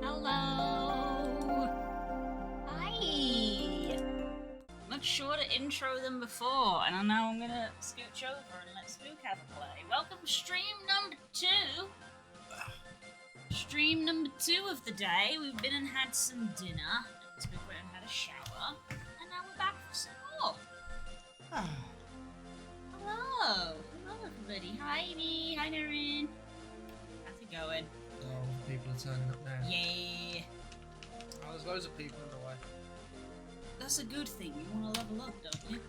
Hello! Hi! Much shorter intro than before, and now I'm gonna scooch over and let Spook have a play. Welcome to stream number 2! Stream number 2 of the day. We've been and had some dinner, and Spook went and had a shower, and now we're back for some more! Hello! Hello everybody. Hi Amy! Hi Darren! How's it going? Oh, people are turning up now. Yeah! Oh, there's loads of people in the way. That's a good thing. You want to level up, don't you?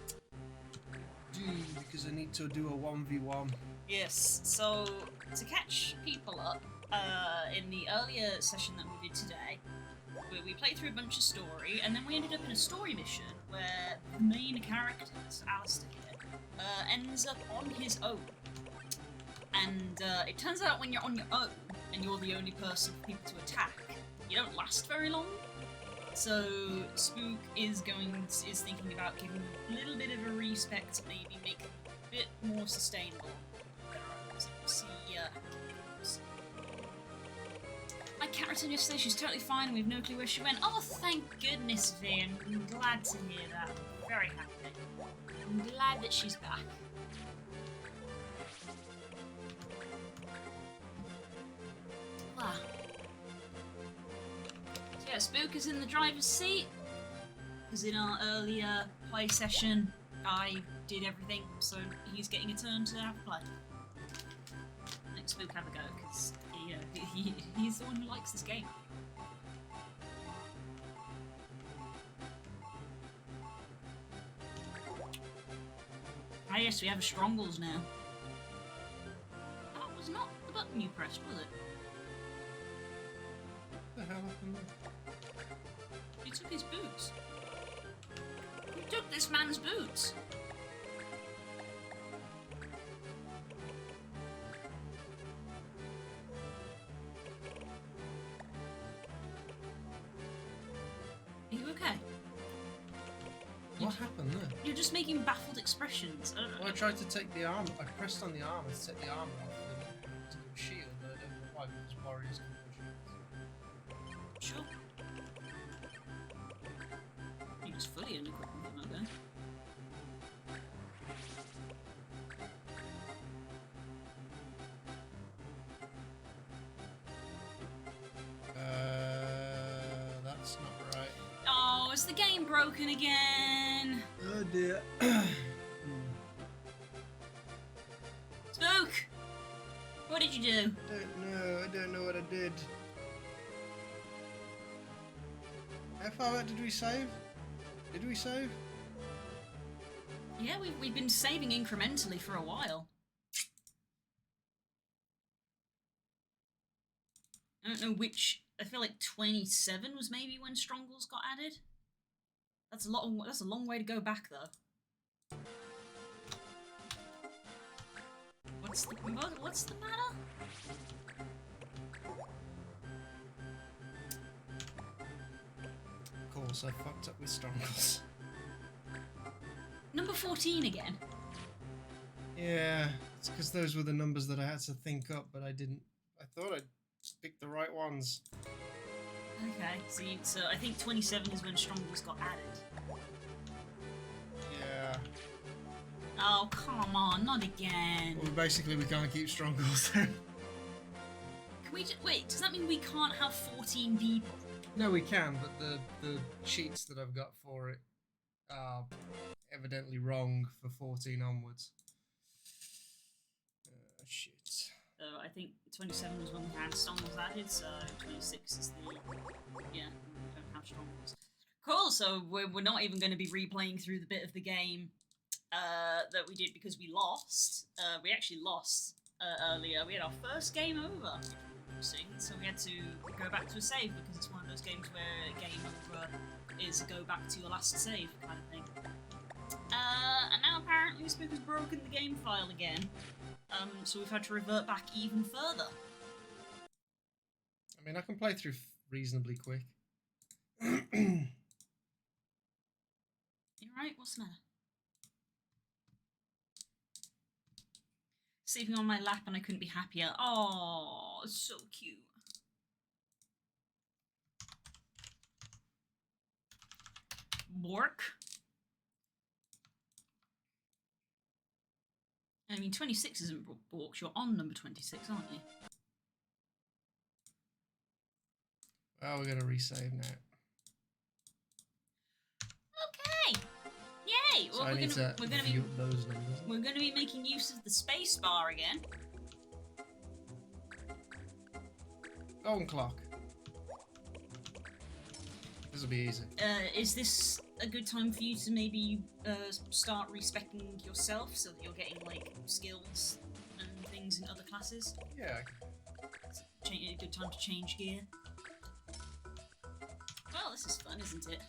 Because I need to do a 1v1. Yes. So to catch people up, in the earlier session that we did today, we played through a bunch of story, and then we ended up in a story mission where the main character, Alistair here, ends up on his own. And it turns out when you're on your own and you're the only person for people to attack, you don't last very long. So Spook is thinking about giving them a little bit of a respec to maybe make it a bit more sustainable. See, my cat returned yesterday. She's totally fine, and we have no clue where she went. Oh, thank goodness, Vian. I'm glad to hear that. I'm very happy. I'm glad that she's back. So yeah, Spook is in the driver's seat, because in our earlier play session I did everything, so he's getting a turn to have a play. Let Spook have a go, because he's the one who likes this game. Ah yes, we have a Strongles now. That was not the button you pressed, was it? What the hell happened there? You took his boots. You took this man's boots. Are you okay? What happened there? You're just making baffled expressions. Well, I tried to take the arm. I pressed on the armor to take the armor off to do a shield, but I don't know why, because warriors can do shields. Sure. He was fully unequipped with him, okay? That's not right. Oh, is the game broken again? Oh dear. Spook! What did you do? I don't know what I did. How far back did we save? Did we save? Yeah, we've been saving incrementally for a while. I don't know which. I feel like 27 was maybe when Strongles got added. That's a long way to go back, though. What's the matter? course, I fucked up with Strongles. Number 14 again. Yeah, it's because those were the numbers that I had to think up, but I didn't. I thought I'd pick the right ones. Okay, so I think 27 is when Strongles got added. Yeah. Oh, come on, not again. Well, basically, we can't keep Strongles then. Can we wait, does that mean we can't have 14 people? No, we can, but the cheats that I've got for it are evidently wrong for 14 onwards. Shit. So I think 27 was when the handstone was added, so 26 is the... yeah, we don't have Strongles. Cool, so we're not even going to be replaying through the bit of the game that we did because we lost. We actually lost earlier. We had our first game over. So we had to go back to a save because it's one of those games where game over is a go back to your last save kind of thing. And now apparently Spook has broken the game file again. So we've had to revert back even further. I mean, I can play through reasonably quick. You alright? What's the matter? Sleeping on my lap and I couldn't be happier. Oh, so cute. Bork. I mean, 26 isn't Borks. You're on number 26, aren't you? Well, we're gonna resave now. Okay. Yay! So Well, I need to we're gonna view be those numbers. we're gonna be making use of the space bar again. Golden clock. This will be easy. Is this a good time for you to maybe start respecing yourself so that you're getting like skills and things in other classes? Yeah. A good time to change gear. Well, this is fun, isn't it?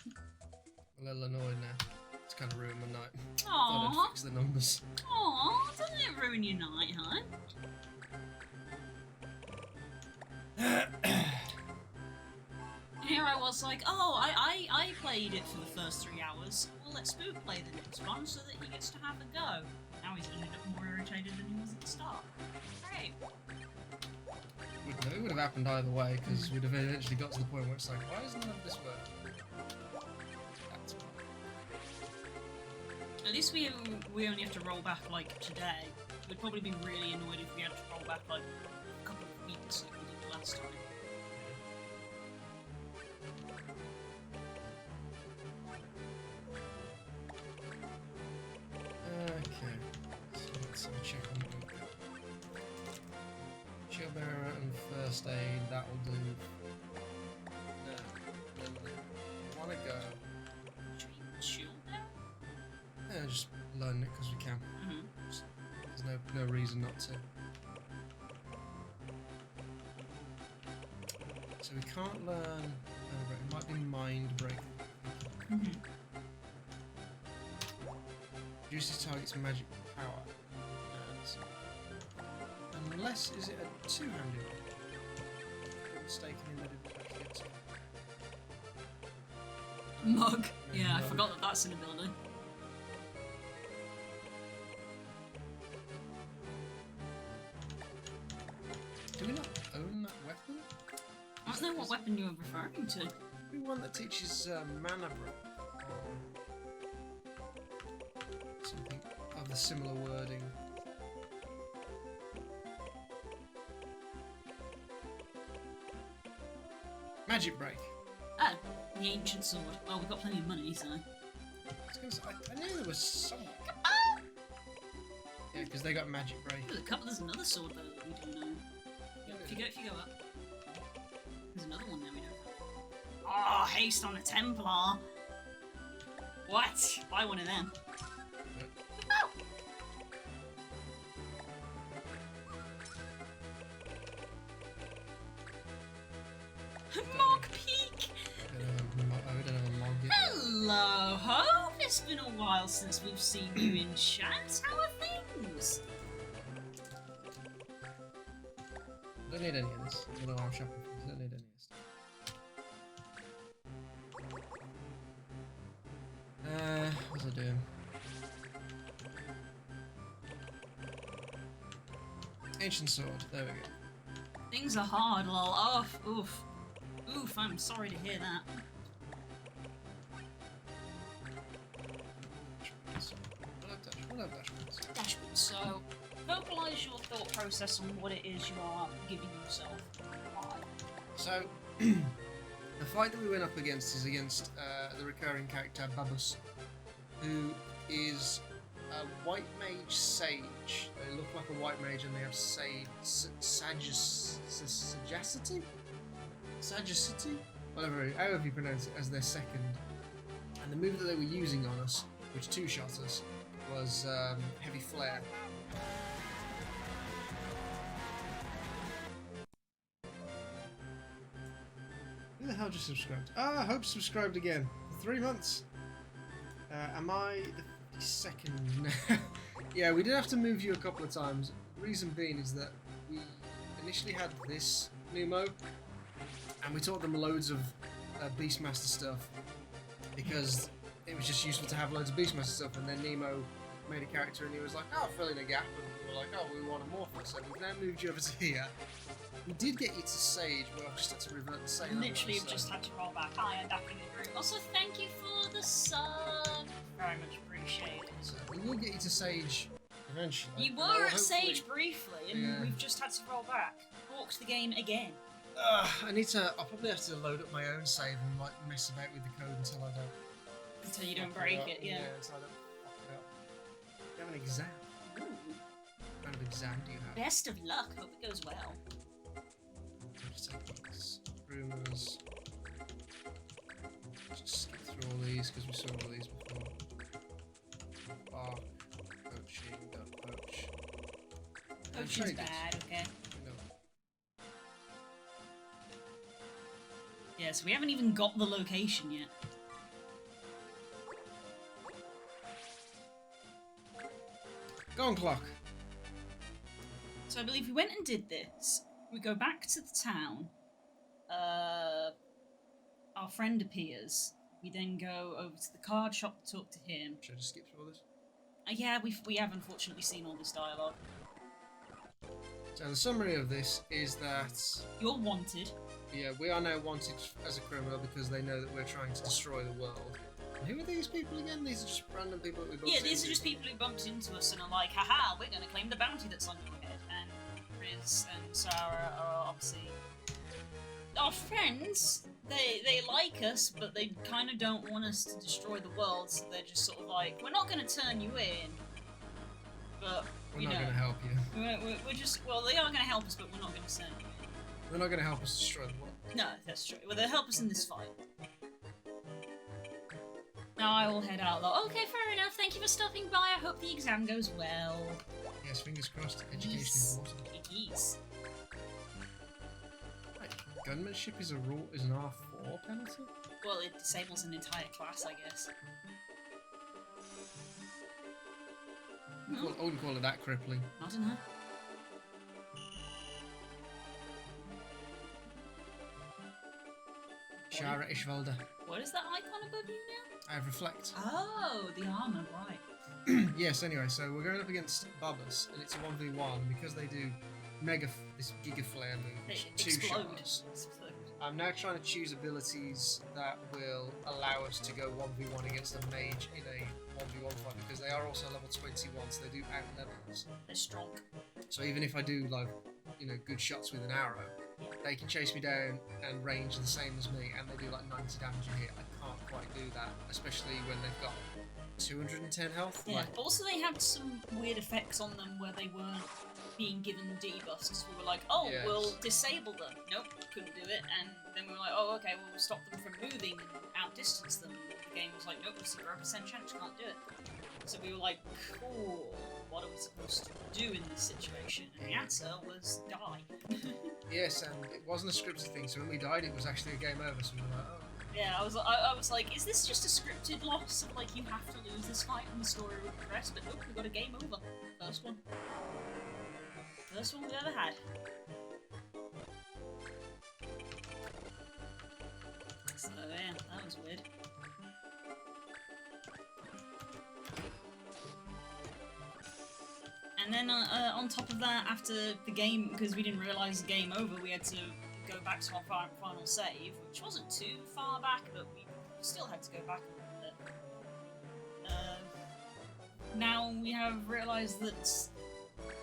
A little annoyed now. It's kind of ruined my night. Thought Aww, I'd fix the numbers. aww, doesn't it ruin your night, huh? Here I was like, oh, I played it for the first 3 hours. Well, let Spook play the next one so that he gets to have a go. Now he's ended up more irritated than he was at the start. Great. It would have happened either way, because we'd have eventually got to the point where it's like, why isn't none of this working? That's fine. At least we only have to roll back like today. We'd probably be really annoyed if we had to roll back like a couple of weeks like we did last time. Okay. So let's check on what we've got. Shield bearer and first aid, that will do. I want to go. Shield now? Yeah, just learn it because we can. Mm-hmm. There's no reason not to. So we can't learn. It might be mind break. Mm-hmm. Reduces target's magic power. Unless, is it a two-handed one? I'm mistaken in that it actually gets Mug. Yeah, I Mug. forgot that that's in the building. Do we not own that weapon? I don't know what weapon you're referring to. The one that teaches mana break. Something of the similar wording. Magic break. Oh, the ancient sword. Well, we've got plenty of money, so. I knew there was something. Yeah, because they got magic break. There's another sword though that we don't know. If you go up, there's another one there we don't know. Oh, haste on a Templar. What? Buy one of them. Oh. Mog Peak. I don't have a mog yet. Hello, Hope. It's been a while since we've seen you in chat. How are things? Don't need any of this. I don't know what I'm shopping for. Don't need any of this stuff. What's I doing? Ancient sword. There we go. Things are hard, lol. Oh, oof. Oof, I'm sorry to hear that. We'll have dashboards. Dashboard. So, vocalize your thought process on what it is you are giving yourself. Why? So, the fight that we went up against is against the recurring character Babus, who is a white mage sage. They look like a white mage and they have sagacity? Sagacity? Whatever, however you pronounce it, as their second. And the move that they were using on us, which two-shot us, was Heavy Flare. Who the hell just subscribed? Ah, Hope subscribed again. For 3 months. Am I the 52nd now? Yeah, we did have to move you a couple of times. Reason being is that we initially had this Numo, and we taught them loads of Beastmaster stuff because it was just useful to have loads of Beastmaster stuff, and then Nemo made a character and he was like, oh, fill in a gap, and we were like, oh, we want a Morphle, so we've now moved you over to here. We did get you to Sage, but I've just had to revert the same. Literally, you've just had to roll back. Hi, I'm back in the room. Also, thank you for the sub. Very much appreciated. So we will get you to Sage eventually. You and were I will at Sage briefly, and Yeah. we've just had to roll back. Walked the game again. I need to. I'll probably have to load up my own save and like mess about with the code until I don't. Until you don't fuck break up. it, yeah. Until I don't fuck it up. You have an exam. Ooh. What kind of exam do you have? Best of luck. Hope it goes well. Just take books, rumors. Just skip through all these because we saw all these before. Bark, poaching, don't poach. And Poaching's traders. bad, okay. No. Yeah, so we haven't even got the location yet. Go on, clock. So I believe we went and did this. We go back to the town. Our friend appears. We then go over to the card shop to talk to him. Should I just skip through all this? Yeah, we have unfortunately seen all this dialogue. So the summary of this is that You're wanted. yeah, we are now wanted as a criminal because they know that we're trying to destroy the world. And who are these people again? These are just random people that we bumped Yeah, these into. are just people who bumped into us and are like, haha, we're going to claim the bounty that's on your head. And Riz and Sarah are obviously our friends. They like us, but they kind of don't want us to destroy the world, so they're just sort of like, we're not going to turn you in, but, We're you not know, going to help you. we're just, well, they are going to help us, but we're not going to turn you in. They're not going to help us destroy the world. No, that's true. Well, they'll help us in this fight. Now I will head out though. Okay, fair enough. Thank you for stopping by. I hope the exam goes well. Yes, fingers crossed. Education Yes. is important. It is. Right. Gunmanship is an R4 penalty? Well, it disables an entire class, I guess. I wouldn't call it that crippling. I don't know. Shara Ishvalda. What is that icon above you now? I have reflect. Oh, the armor, right. Yes, anyway, so we're going up against Babas, and it's a 1v1 because they do this Giga Flare move, They which explode. shots. Explode. I'm now trying to choose abilities that will allow us to go 1v1 against a mage in a 1v1 fight because they are also level 21, so they do out levels. They're strong. So even if I do like, good shots with an arrow, they can chase me down and range the same as me, and they do like 90 damage a hit. I can't quite do that, especially when they've got 210 health. Yeah. Like, Also, they had some weird effects on them where they weren't being given debuffs because we were like, oh, Yes. we'll disable them. Nope, couldn't do it. And then we were like, oh, okay, well, we'll stop them from moving and outdistance them. The game was like, nope, 0% chance, can't do it. So we were like, cool, what are we supposed to do in this situation? And the answer was die. yes, and it wasn't a scripted thing, so when we died, it was actually a game over. So we were like, oh. Yeah, I was like, is this just a scripted loss of like you have to lose this fight and the story will progress? But nope, we got a game over. First one. First one we've ever had. So yeah, that was weird. And then on top of that, after the game, because we didn't realise the game over, we had to go back to our final save, which wasn't too far back, but we still had to go back a little bit. Now we have realised that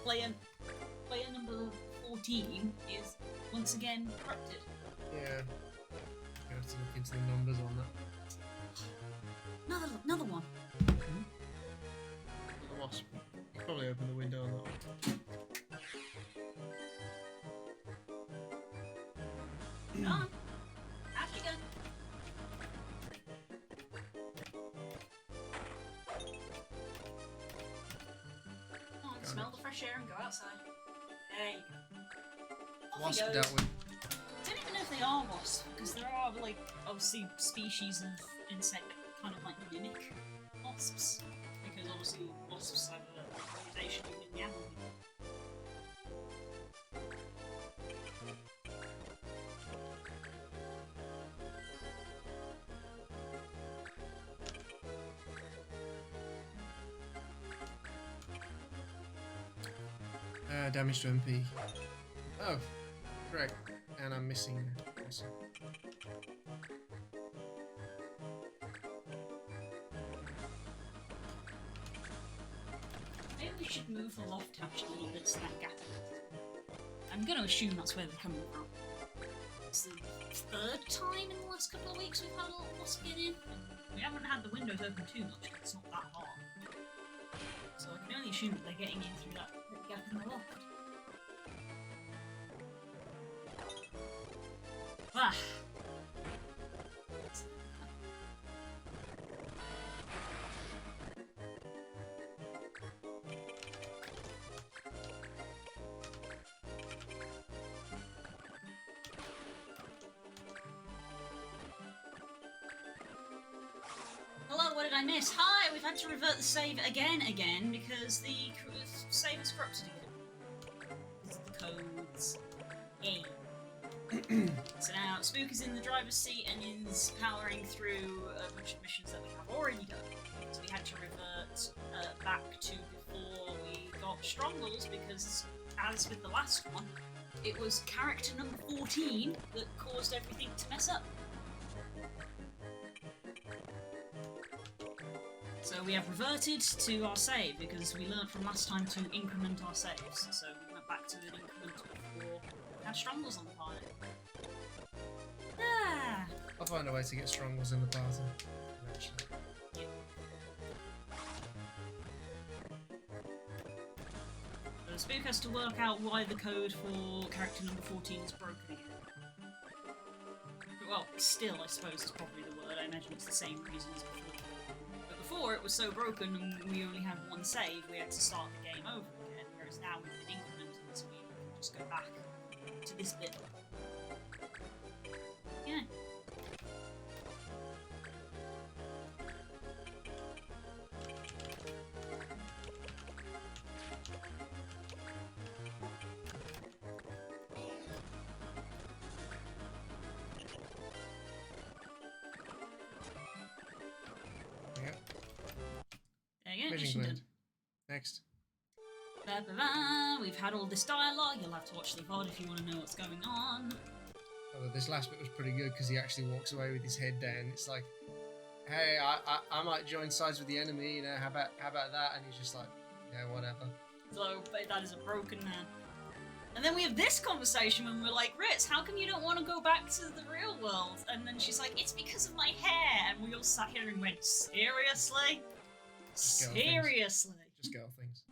player number 14 is once again corrupted. Yeah. You have to look into the numbers on that. Another one. The wasp. Probably open the window on that one. Come on. Out you go. Come on, smell the fresh air and go outside. There you go. Wasp dealt with. I don't even know if they are wasps, because there are, like, obviously species of insect that kind of like mimic wasps. Because obviously wasps have a reputation in the animal. Damage to MP. Oh, correct. And I'm missing. Awesome. Maybe we should move the loft hatch a little bit so that gap. I'm going to assume that's where they're coming from. It's the third time in the last couple of weeks we've had a little wasp get in. We haven't had the windows open too much because it's not that hot. So I can only assume that they're getting in through that gap in the loft. Ah. Hello, what did I miss? Hi, we've had to revert the save again, because the save is corrupted again. It's the codes. Yay. So now Spook is in the driver's seat and is powering through a bunch of missions that we have already done. So we had to revert back to before we got Strongles, because as with the last one, it was character number 14 that caused everything to mess up. So we have reverted to our save because we learned from last time to increment our saves. So we went back to an increment before we had Strongles on the party. Ah! I'll find a way to get Strongles in the party. Eventually. Yep. So Spook has to work out why the code for character number 14 is broken again. Well, still, I suppose is probably the word. I imagine it's the same reason as before. But before, it was so broken and we only had one save, we had to start the game over again, whereas now we've been incremented, so we can just go back to this bit. Yeah. Yep. There you go, Vision mission glint. done. Next. Blah, blah, blah. We've had all this dialogue, you'll have to watch the VOD if you want to know what's going on. Although this last bit was pretty good because he actually walks away with his head down. It's like, hey, I might join sides with the enemy, you know, how about that? And he's just like, yeah, whatever. So, that is a broken man. And then we have this conversation when we're like, Ritz, how come you don't want to go back to the real world? And then she's like, it's because of my hair. And we all sat here and went, seriously? Just girl Seriously? Just girl things.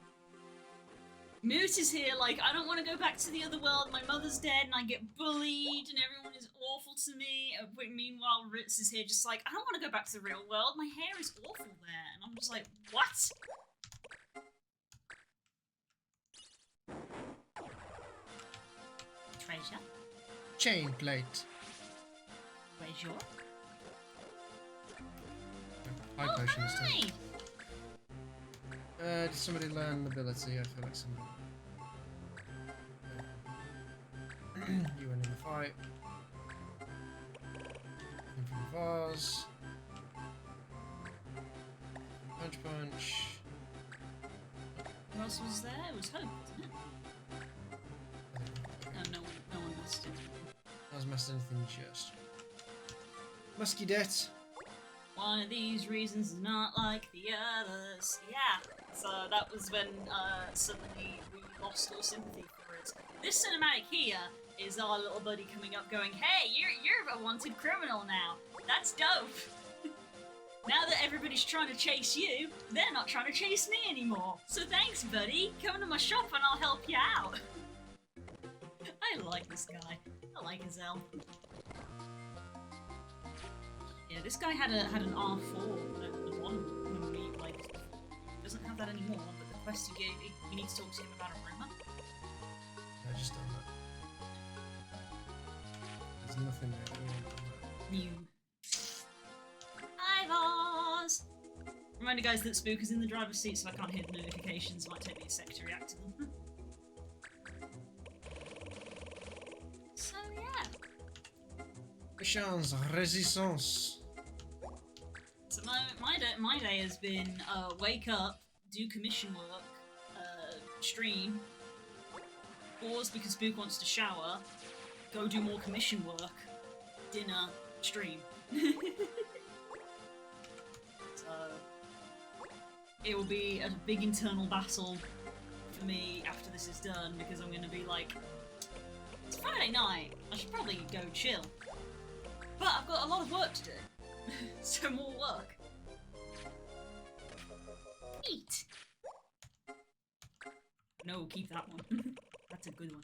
Moot is here like, I don't want to go back to the other world, my mother's dead and I get bullied and everyone is awful to me. Meanwhile, Ritz is here just like, I don't want to go back to the real world, my hair is awful there. And I'm just like, what? Treasure? Chain plate. Where's your? High Oh, potion this time. hi! Did somebody learn ability? I feel like somebody. You went in the fight. In from the vase. Punch punch. Who else was there? It was Hope, wasn't it? No one missed it. I was missed anything just. Muscadet. One of these reasons is not like the others. Yeah. So that was when suddenly we lost all sympathy for it. This cinematic here is our little buddy coming up going, hey, you're a wanted criminal now. That's dope. Now that everybody's trying to chase you, they're not trying to chase me anymore. So thanks, buddy. Come to my shop and I'll help you out. I like this guy. I like his elf. Yeah, this guy had an R4, the one when we played this before. He doesn't have that anymore, but the quest you gave, you need to talk to him about a rumor. I just done that. There's nothing there that we want on that. New. Hi, Vars! Reminder, guys, that Spook is in the driver's seat, so I can't hear the notifications. It might take me a sec to react to them. So, yeah. Chance, resistance. So my day has been wake up, do commission work, stream, pause because Spook wants to shower, go do more commission work, dinner, stream. So it will be a big internal battle for me after this is done because I'm going to be like, it's Friday night, I should probably go chill. But I've got a lot of work to do. So more work. Eat! No, keep that one. That's a good one.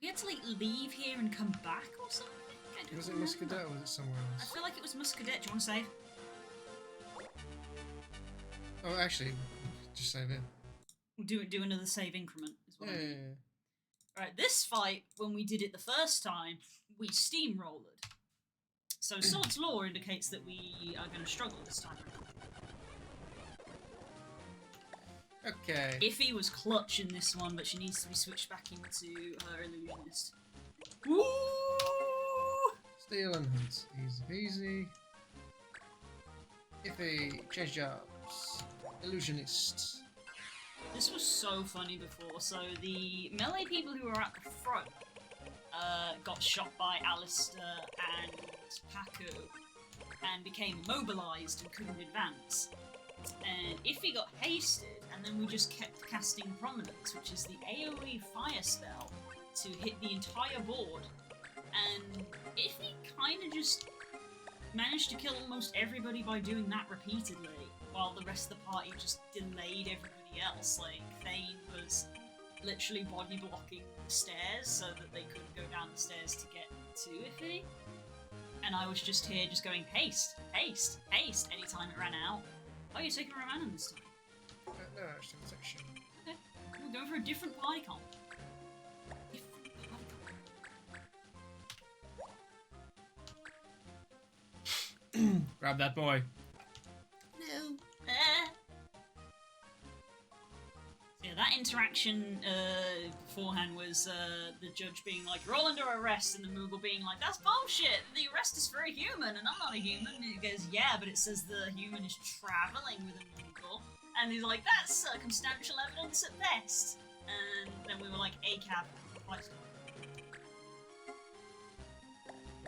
We had to like leave here and come back or something? Was it Muscadet or was it somewhere I else? feel like it was Muscadet. Do you want to save? Oh, actually, just save it. We'll do another save increment. Is what I mean. Yeah. Right, this fight, when we did it the first time, we steamrolled. So Sword's Law indicates that we are going to struggle this time around. Okay. Iffy was clutch in this one, but she needs to be switched back into her illusionist. Woo! Steal and hunt. Easy peasy. Iffy, change jobs. Illusionist. This was so funny before. So the melee people who were at the front got shot by Alistair and Paku and became immobilized and couldn't advance. And Iffy got hasted, and then we just kept casting Prominence, which is the AoE fire spell, to hit the entire board. And Iffy kind of just managed to kill almost everybody by doing that repeatedly, while the rest of the party just delayed everybody else. Like, Thane was literally body blocking the stairs so that they couldn't go down the stairs to get to Iffy. And I was just here just going, haste, haste, haste, anytime it ran out. Oh, you're taking a Romanon this time? No, actually, protection. Okay. We're going for a different party comp. Grab that boy. No. Yeah, that interaction beforehand was the judge being like, you're all under arrest, and the Moogle being like, that's bullshit, the arrest is for a human, and I'm not a human. And he goes, yeah, but it says the human is travelling with a Moogle. And he's like, that's circumstantial evidence at best. And then we were like, ACAB, quite slow.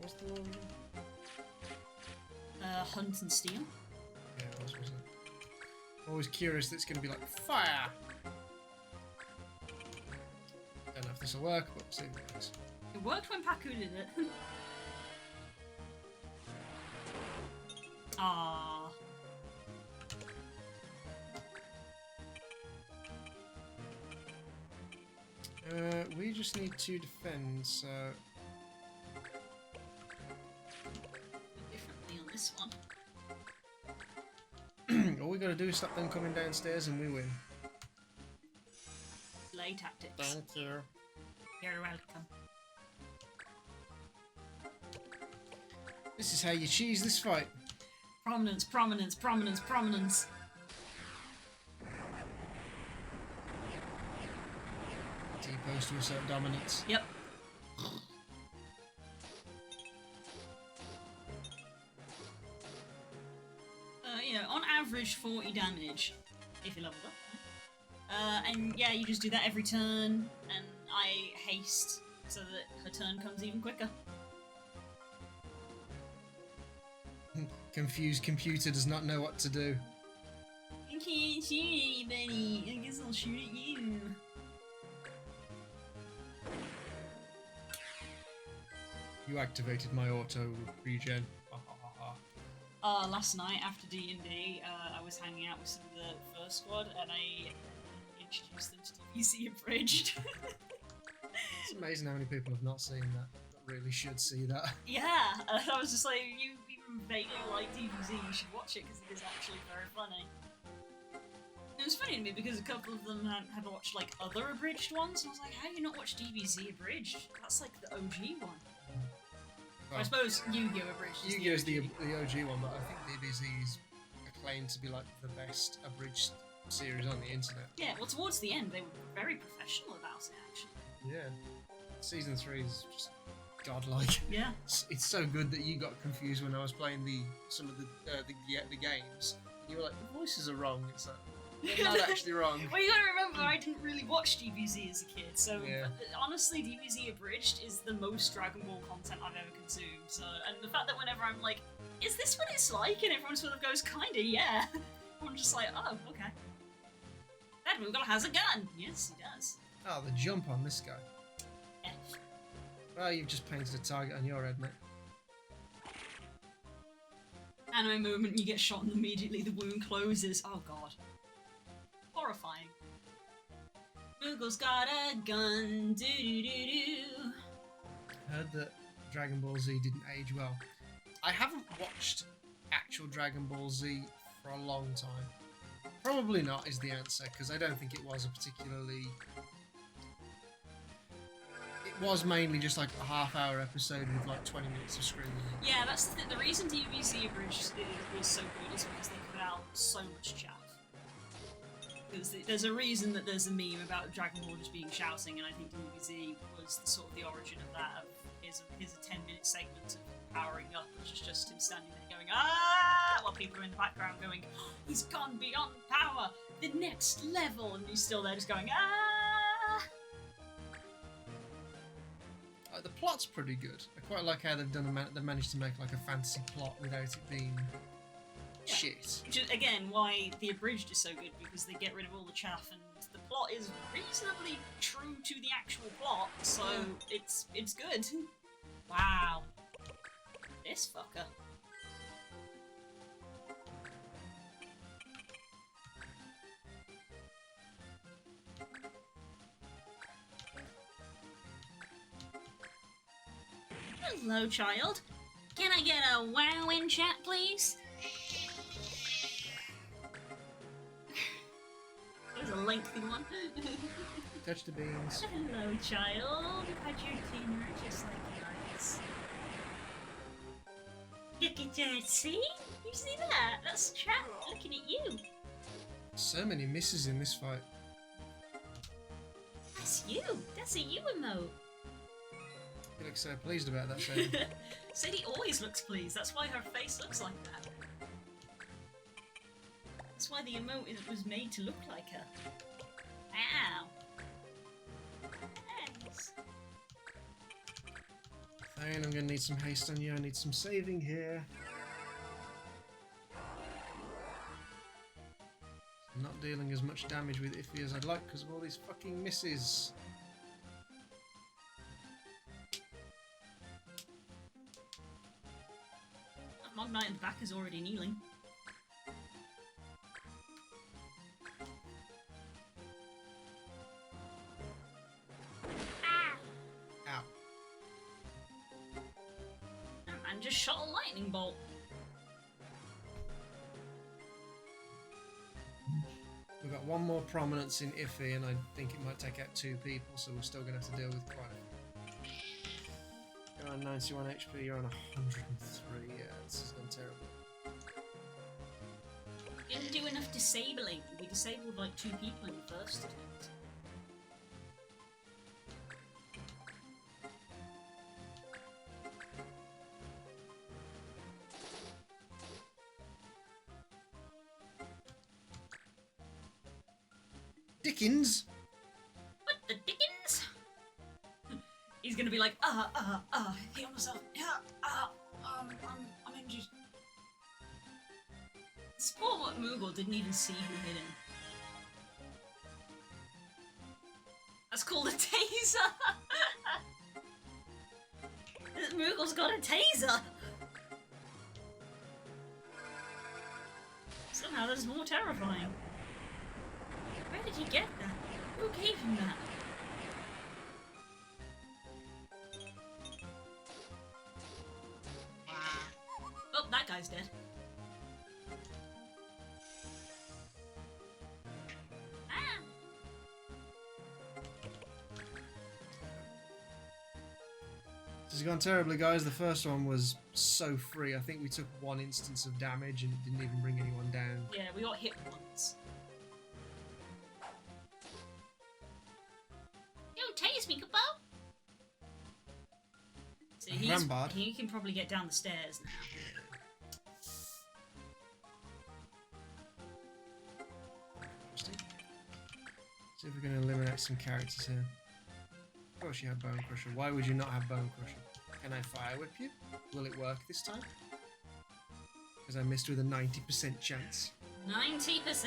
What's the one? Hunt and steal. Yeah, what was it? Always curious that it's going to be like, fire! Don't know if this will work, but we'll see if it works. It worked when Paku did it. Ah. We just need to defend, so... Differently on this one. All we gotta do is stop them coming downstairs and we win. Lay tactics. Thank you. You're welcome. This is how you cheese this fight. Prominence, prominence, prominence, prominence. close to assert dominance. Yep. You know, on average 40 damage if you leveled up. And yeah, you just do that every turn, and I haste so that her turn comes even quicker. Confused computer does not know what to do. I can't shoot anybody. I guess I'll shoot at you. You activated my auto regen. Last night after D&D, I was hanging out with some of the first squad, and I introduced them to DBZ Abridged. It's amazing how many people have not seen that really should see that. Yeah, I was just like, you even vaguely like DBZ, you should watch it because it is actually very funny. It was funny to me because a couple of them had watched like other abridged ones, and I was like, how do you not watch DBZ Abridged? That's like the OG one. Well, I suppose Yu-Gi-Oh! Abridged is Yu-Gi-Oh! is the OG. OG one, but I think DBZ is acclaimed to be like the best abridged series on the internet. Yeah, well towards the end they were very professional about it actually. Yeah. Season 3 is just godlike. Yeah. It's so good that you got confused when I was playing some of the games. You were like, the voices are wrong. It's like, they're not actually wrong. Well, you gotta remember, I didn't really watch DBZ as a kid, so Yeah. honestly, DBZ Abridged is the most Dragon Ball content I've ever consumed. So, and the fact that whenever I'm like, is this what it's like? And everyone sort of goes, kinda, yeah. I'm just like, oh, okay. That Moogle has a gun! Yes, he does. Oh, the jump on this guy. F. Well, you've just painted a target on your head, mate. Anime moment, you get shot and immediately the wound closes. Oh god. Horrifying. Moogle's got a gun, doo-doo-doo-doo. Heard that Dragon Ball Z didn't age well. I haven't watched actual Dragon Ball Z for a long time. Probably not is the answer, because I don't think it was a particularly... It was mainly just like a half-hour episode with like 20 minutes of screaming. Yeah, that's the reason DBZ Abridged was so good is because they cut out so much chaff. Because there's a reason that there's a meme about Dragon Ball just being shouting, and I think DBZ was sort of the origin of that. Here's a 10-minute segment of powering up, which is just him standing there going, ah, while people are in the background going, oh, he's gone beyond power, the next level, and he's still there just going, ah. The plot's pretty good. I quite like how they've they've managed to make like a fantasy plot without it being shit. Which is, again, why the Abridged is so good, because they get rid of all the chaff, and the plot is reasonably true to the actual plot, so it's good. Wow. This fucker. Hello, child. Can I get a wow in chat, please? That was a lengthy one. Touch the beans. Hello, child. Had your dinner just like yours. Look at that, see? You see that? That's chat looking at you. So many misses in this fight. That's you. That's a you emote. You look so pleased about that, Sadie. Sadie always looks pleased. That's why her face looks like that. That's why the emote was made to look like her. Wow. Thanks. Fine, I'm gonna need some haste on you. I need some saving here. I'm not dealing as much damage with Iffy as I'd like because of all these fucking misses. Mog Knight in the back is already kneeling. Ow. That man just shot a lightning bolt. We've got one more prominence in Iffy, and I think it might take out 2 people, so we're still going to have to deal with quite a... You're on 91 HP, you're on 103, yeah, this has gone terrible. Didn't do enough disabling. We disabled like 2 people in the first attempt. Dickens? What the dickens? He's gonna be like, heal myself. I'm injured. This poor Moogle didn't even see who hit him. That's called a taser! This Moogle's got a taser! Somehow that is more terrifying. Where did he get that? Who gave him that? Oh, that guy's dead. Ah! This has gone terribly, guys. The first one was so free. I think we took one instance of damage and it didn't even bring anyone down. Yeah, we got hit once. Don't tase me, Kupo! So Rambard. he can probably get down the stairs now. Interesting. See if we can eliminate some characters here. Of course you have Bone Crusher. Why would you not have Bone Crusher? Can I Fire Whip you? Will it work this time? Because I missed with a 90% chance. 90%?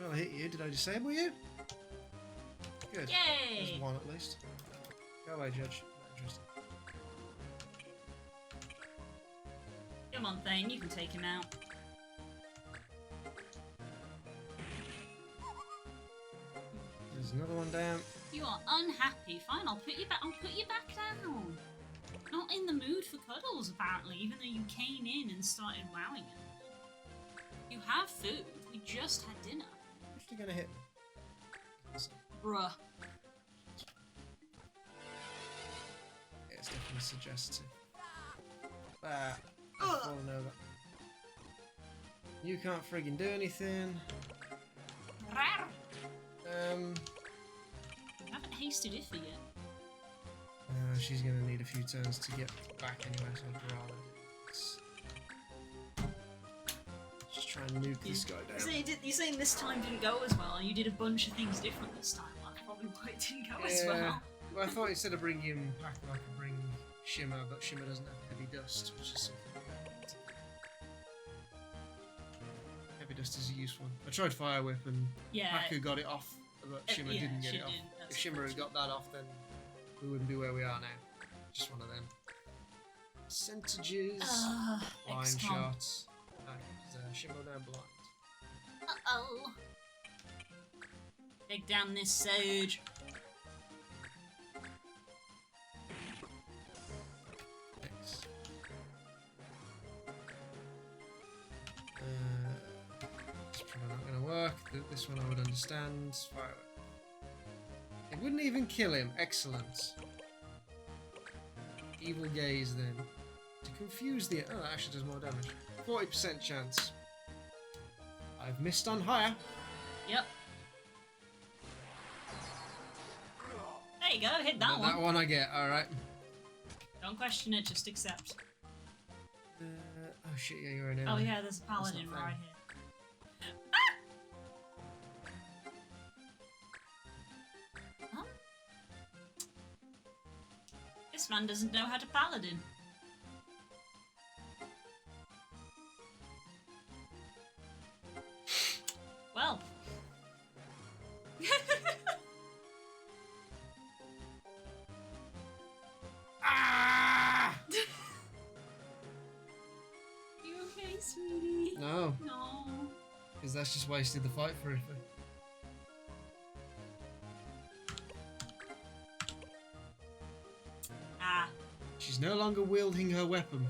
Well, I hit you. Did I disable you? Good. Yay! There's one at least. Go away, Judge. Not interested. Come on, Thane, you can take him out. There's another one down. You are unhappy. Fine, I'll put you back. I'll put you back down. Not in the mood for cuddles, apparently. Even though you came in and started wowing him. You have food. We just had dinner. Actually gonna hit me. Bruh. Yeah, it's definitely suggestive. I've fallen over. You can't friggin' do anything. Rar. Um. You haven't hasted Iffy yet. She's gonna need a few turns to get back anyway, so I'd rather do this. Just try and nuke this guy down. You're saying this time didn't go as well, and you did a bunch of things different this time. That's probably why it didn't go as well. Well, I thought instead of bringing him back, I could bring Shimmer, but Shimmer doesn't have heavy dust, which is something. Heavy dust is a useful one. I tried Fire Whip and Yeah. Haku got it off, but Shimmer yeah, didn't get she it off. didn't. That's If Shimmer had got that off, then we wouldn't be where we are now. Just one of them. Percentages, blind XCOM. shots. Shimmer now blind. Uh-oh. Take down this Sage. X. It's probably not going to work. This one I would understand. Fire Whip. It wouldn't even kill him. Excellent. Evil Gaze then. To confuse the... Oh, that actually does more damage. 40% chance. I've missed on higher. Yep. There you go, hit that one. That one I get, alright. Don't question it, just accept. Oh shit, yeah, you're an enemy. Oh yeah, there's a paladin not right fair. here. Huh? This man doesn't know how to paladin. Well. Ah! You okay, sweetie? No, No. because that's just wasted the fight for everything. Ah. She's no longer wielding her weapon.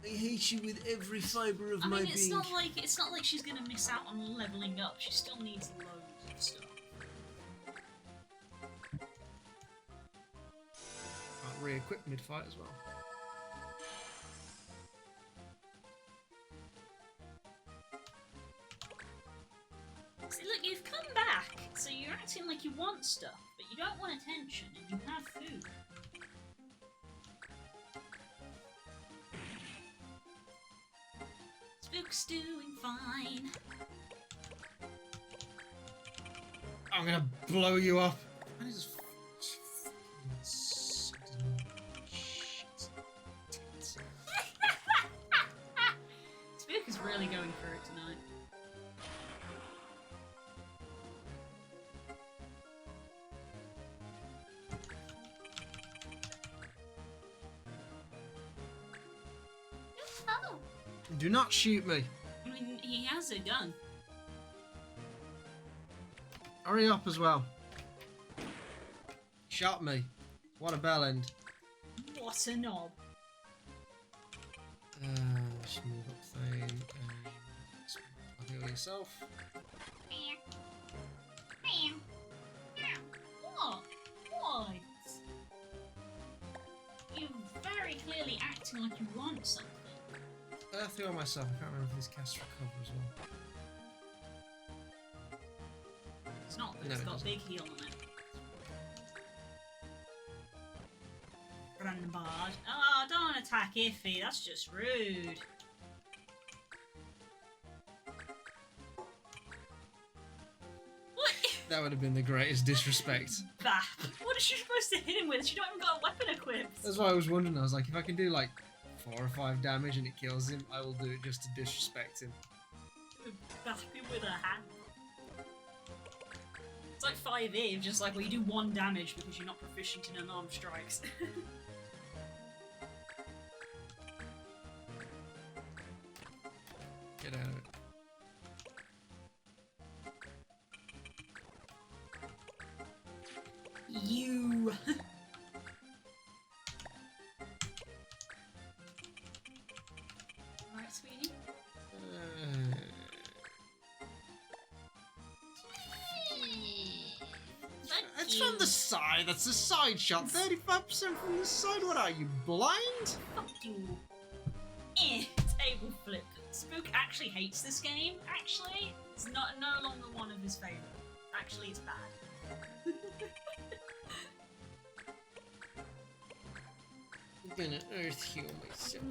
I hate you with every fibre of I my mean, being. it's not like she's gonna miss out on leveling up. She still needs loads of stuff. Can't re-equip mid-fight as well. See, look, you've come back, so you're acting like you want stuff, but you don't want attention, and you have food. Spook's doing fine. I'm gonna blow you up. What is Spook is really going for it tonight. Oh. Do not shoot me. I mean, he has a gun. Hurry up as well. Shot me. What a bell end. What a knob. Just move up thing. Heal yourself. What? What? You're very clearly acting like you want something. Heal myself. I can't remember if this casts recover as well. It's not, but No, it's it got a doesn't. big heal on it. Brandbard. Oh, don't attack Iffy, that's just rude. What? That would have been the greatest disrespect. Bap. What is she supposed to hit him with? She don't even got a weapon equipped. That's why I was wondering. I was like, if I can do like 4 or 5 damage and it kills him, I will do it just to disrespect him. Bap him with her hand. It's like 5e, just like, well, you do 1 damage because you're not proficient in unarmed strikes. Get out of it. You. Alright, sweetie. It's from the side. That's a side shot. 35% from the side. What are you, blind? Fuck you. Table flip. Spook actually hates this game. Actually, it's no longer one of his favourites. Actually, it's bad. I'm gonna earth heal myself.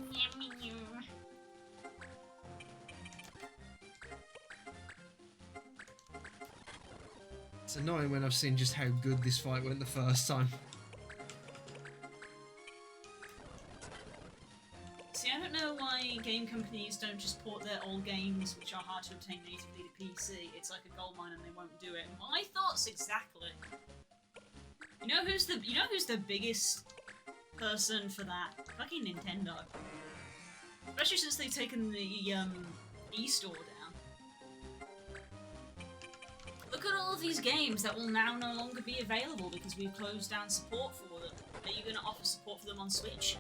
It's annoying when I've seen just how good this fight went the first time. See, I don't know why game companies don't just port their old games, which are hard to obtain natively to PC. It's like a goldmine and they won't do it. My thoughts exactly. You know who's the biggest person for that? Fucking Nintendo. Especially since they've taken the e-store down. Look at all of these games that will now no longer be available because we've closed down support for them. Are you going to offer support for them on Switch?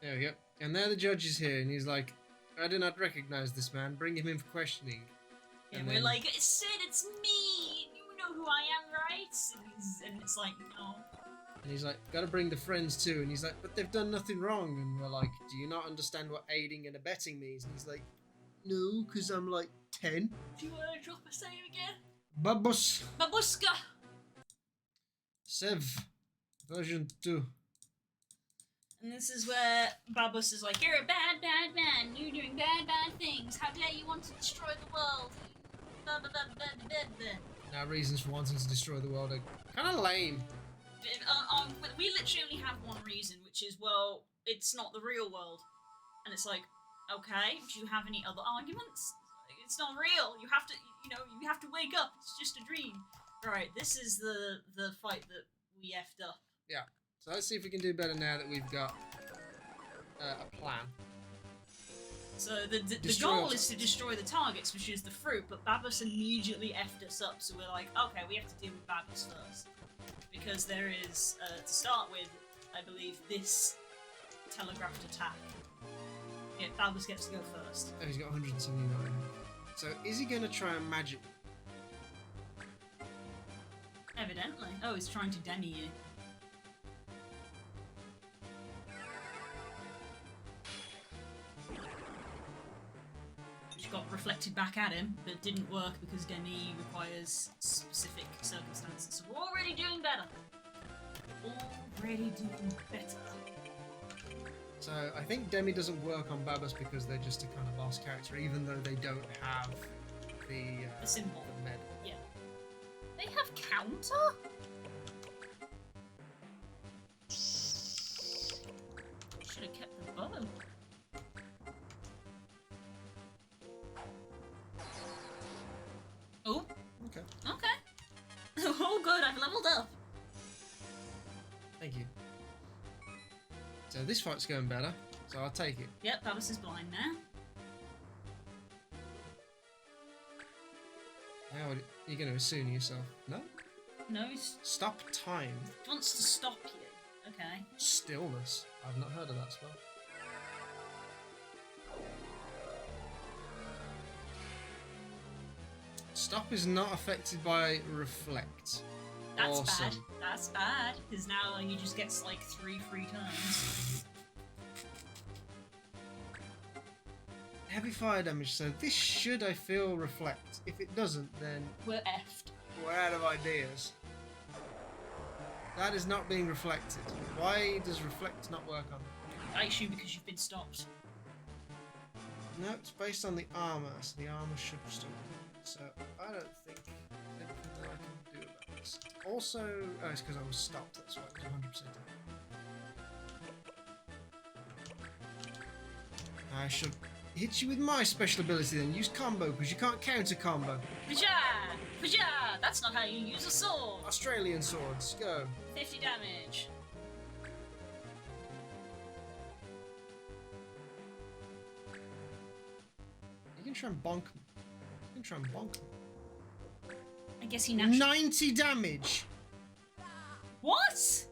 There we go. And now the judge is here, and he's like, I do not recognize this man. Bring him in for questioning. And And we're then- like, Sid, it's me! You know who I am, right? And it's like, no. And he's like, gotta bring the friends too. And he's like, but they've done nothing wrong. And we're like, do you not understand what aiding and abetting means? And he's like, no, because I'm like 10. Do you want to drop a save again? Babus. Babuska! Sev. Version 2. And this is where Babus is like, you're a bad, bad man. You're doing bad, bad things. How dare you want to destroy the world? Blah, blah, blah, blah, blah, blah. Now, reasons for wanting to destroy the world are kind of lame. We literally only have one reason, which is, well, it's not the real world. And it's like, okay, do you have any other arguments? It's not real. You have to, you have to wake up. It's just a dream. Right, this is the fight that we effed up. Yeah. So let's see if we can do better now that we've got a plan. So the Destroy goal our is to destroy the targets, which is the fruit, but Babus immediately effed us up, so we're like, okay, we have to deal with Babus first. Because there is, to start with, I believe, this telegraphed attack. Yeah, Babus gets to go first. Oh, he's got 179. So is he going to try and magic? Evidently. Oh, he's trying to demi you. Which got reflected back at him, but didn't work because demi requires specific circumstances. So we're already doing better. Already doing better. So I think Demi doesn't work on Babas because they're just a kind of boss character, even though they don't have the symbol. the med. Yeah. They have counter? Should have kept the bow. Oh, Okay. okay. Oh, good, I've leveled up. Thank you. So this fight's going better, so I'll take it. Yep, Babas is blind now. Now you're going to assume yourself. No? No, he Stop time. wants to stop you. Okay. Stillness. I've not heard of that spell. Stop is not affected by reflect. That's Awesome. bad. That's bad. Because now he just gets like 3 free turns. Heavy fire damage, so this should, I feel, reflect. If it doesn't, then We're effed. we're out of ideas. That is not being reflected. Why does reflect not work on it? I assume because you've been stopped. No, it's based on the armor, so the armor should still work. So I don't think there's anything that I can do about this. Also, oh, it's because I was stopped, that's why it was 100% down. I should hit you with my special ability then. Use combo, because you can't counter combo. Pajah! Pajah! That's not how you use a sword! Australian swords, go. 50 damage. You can try and bonk me. You can try and bonk me. I guess he naturally. 90 damage! What?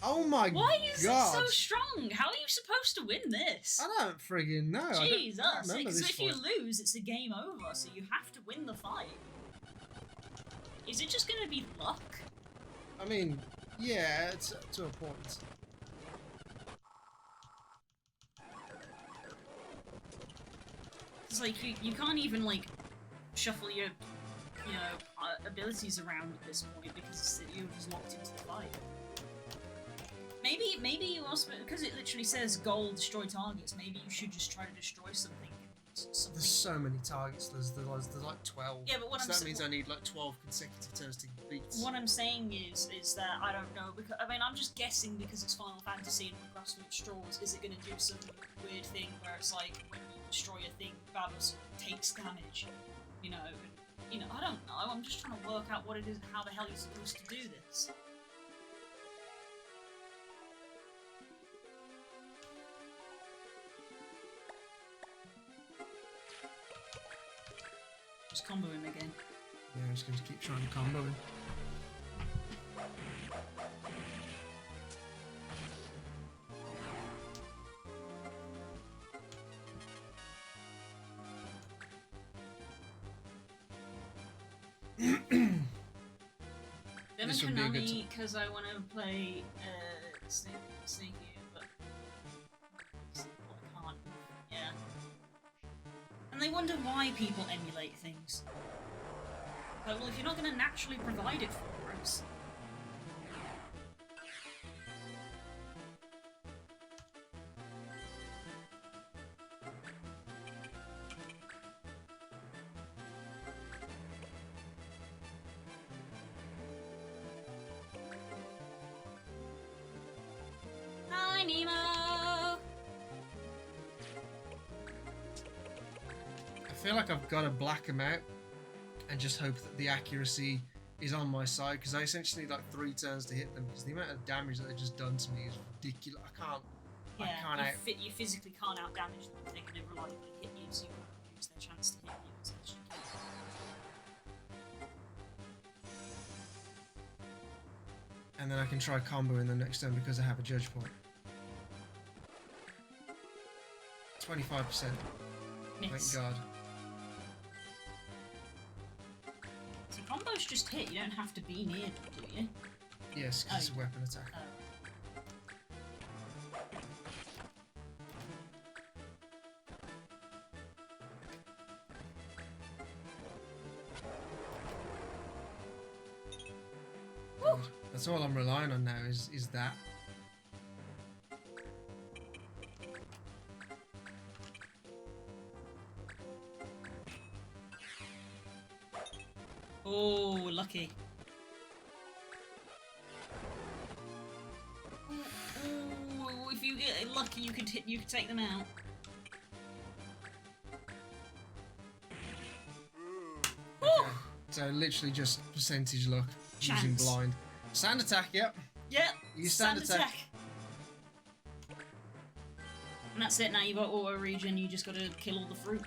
Oh my Why is god! it so strong? How are you supposed to win this? I don't friggin' know. Jesus, I don't remember because this if you fight. lose, it's a game over, so you have to win the fight. Is it just gonna be luck? I mean, yeah, it's to a point. It's like you can't even like shuffle your abilities around at this point because you're just locked into the fight. Maybe you also, because it literally says goal destroy targets. Maybe you should just try to destroy something. There's so many targets. There's like 12. Yeah, but what so I'm that means I need like 12 consecutive turns to beat. What I'm saying is that I don't know, because I mean I'm just guessing because it's Final Fantasy and we're grasping at straws. Is it going to do some weird thing where it's like when you destroy a thing, Babas takes damage? You know, I don't know. I'm just trying to work out what it is and how the hell you're supposed to do this. Just combo him again. Yeah, I'm just going to keep trying to combo him. Them and This would be a good Konami, because I want to play Snake, but I can't. Yeah. And they wonder why people emulate things. Like, well, if you're not going to naturally provide it for us. Hi, Nemo! I feel like I've got to black him out and just hope that the accuracy is on my side, because I essentially need like 3 turns to hit them, because the amount of damage that they've just done to me is ridiculous. I can't you physically can't outdamage them if they're going to reliably hit you, so you want to use their chance to hit you as much as you can. And then I can try combo in the next turn because I have a judge point. 25%. Miss. Thank God. So combos just hit, you don't have to be near them, do you? Yes, because it's a weapon attack. Woo! That's all I'm relying on now is that. Oh, lucky. Ooh, if you get lucky, you could take them out. Okay. So literally just percentage luck using Chance. blind. Stand attack, yep. Yep. You stand attack. And that's it. Now you've got auto regen. You just got to kill all the fruit.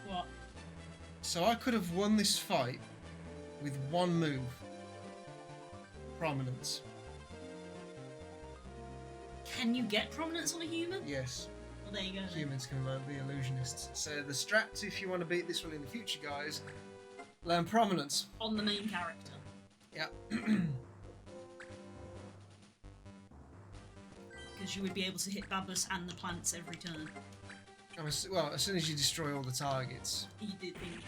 What? So I could have won this fight with one move. Prominence. Can you get prominence on a human? Yes. Well, there you go. Then. Humans can be illusionists. So the strats, if you want to beat this one in the future, guys, learn prominence. On the main character. Yep. Because you would be able to hit Babus and the plants every turn. Well, as soon as you destroy all the targets. You did think.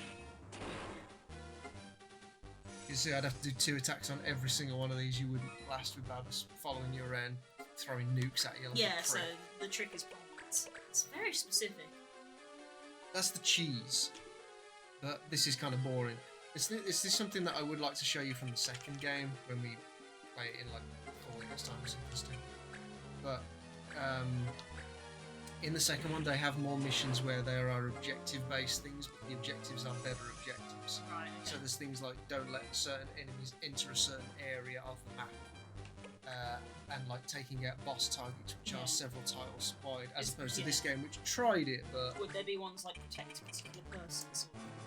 You see, I'd have to do 2 attacks on every single one of these. You wouldn't last with Babus following you around, throwing nukes at you. Like Yeah, a so prick. the trick is prominence. It's very specific. That's the cheese. But this is kind of boring. Is this something that I would like to show you from the second game when we play it in like 4 years time or something? But in the second one, they have more missions where there are objective-based things, but the objectives are better objectives. Right. So there's things like don't let certain enemies enter a certain area of the map, and like taking out boss targets, which Yeah. are several tiles wide, as It's- opposed to yeah. this game, which tried it, but Would there be ones like protect a particular person?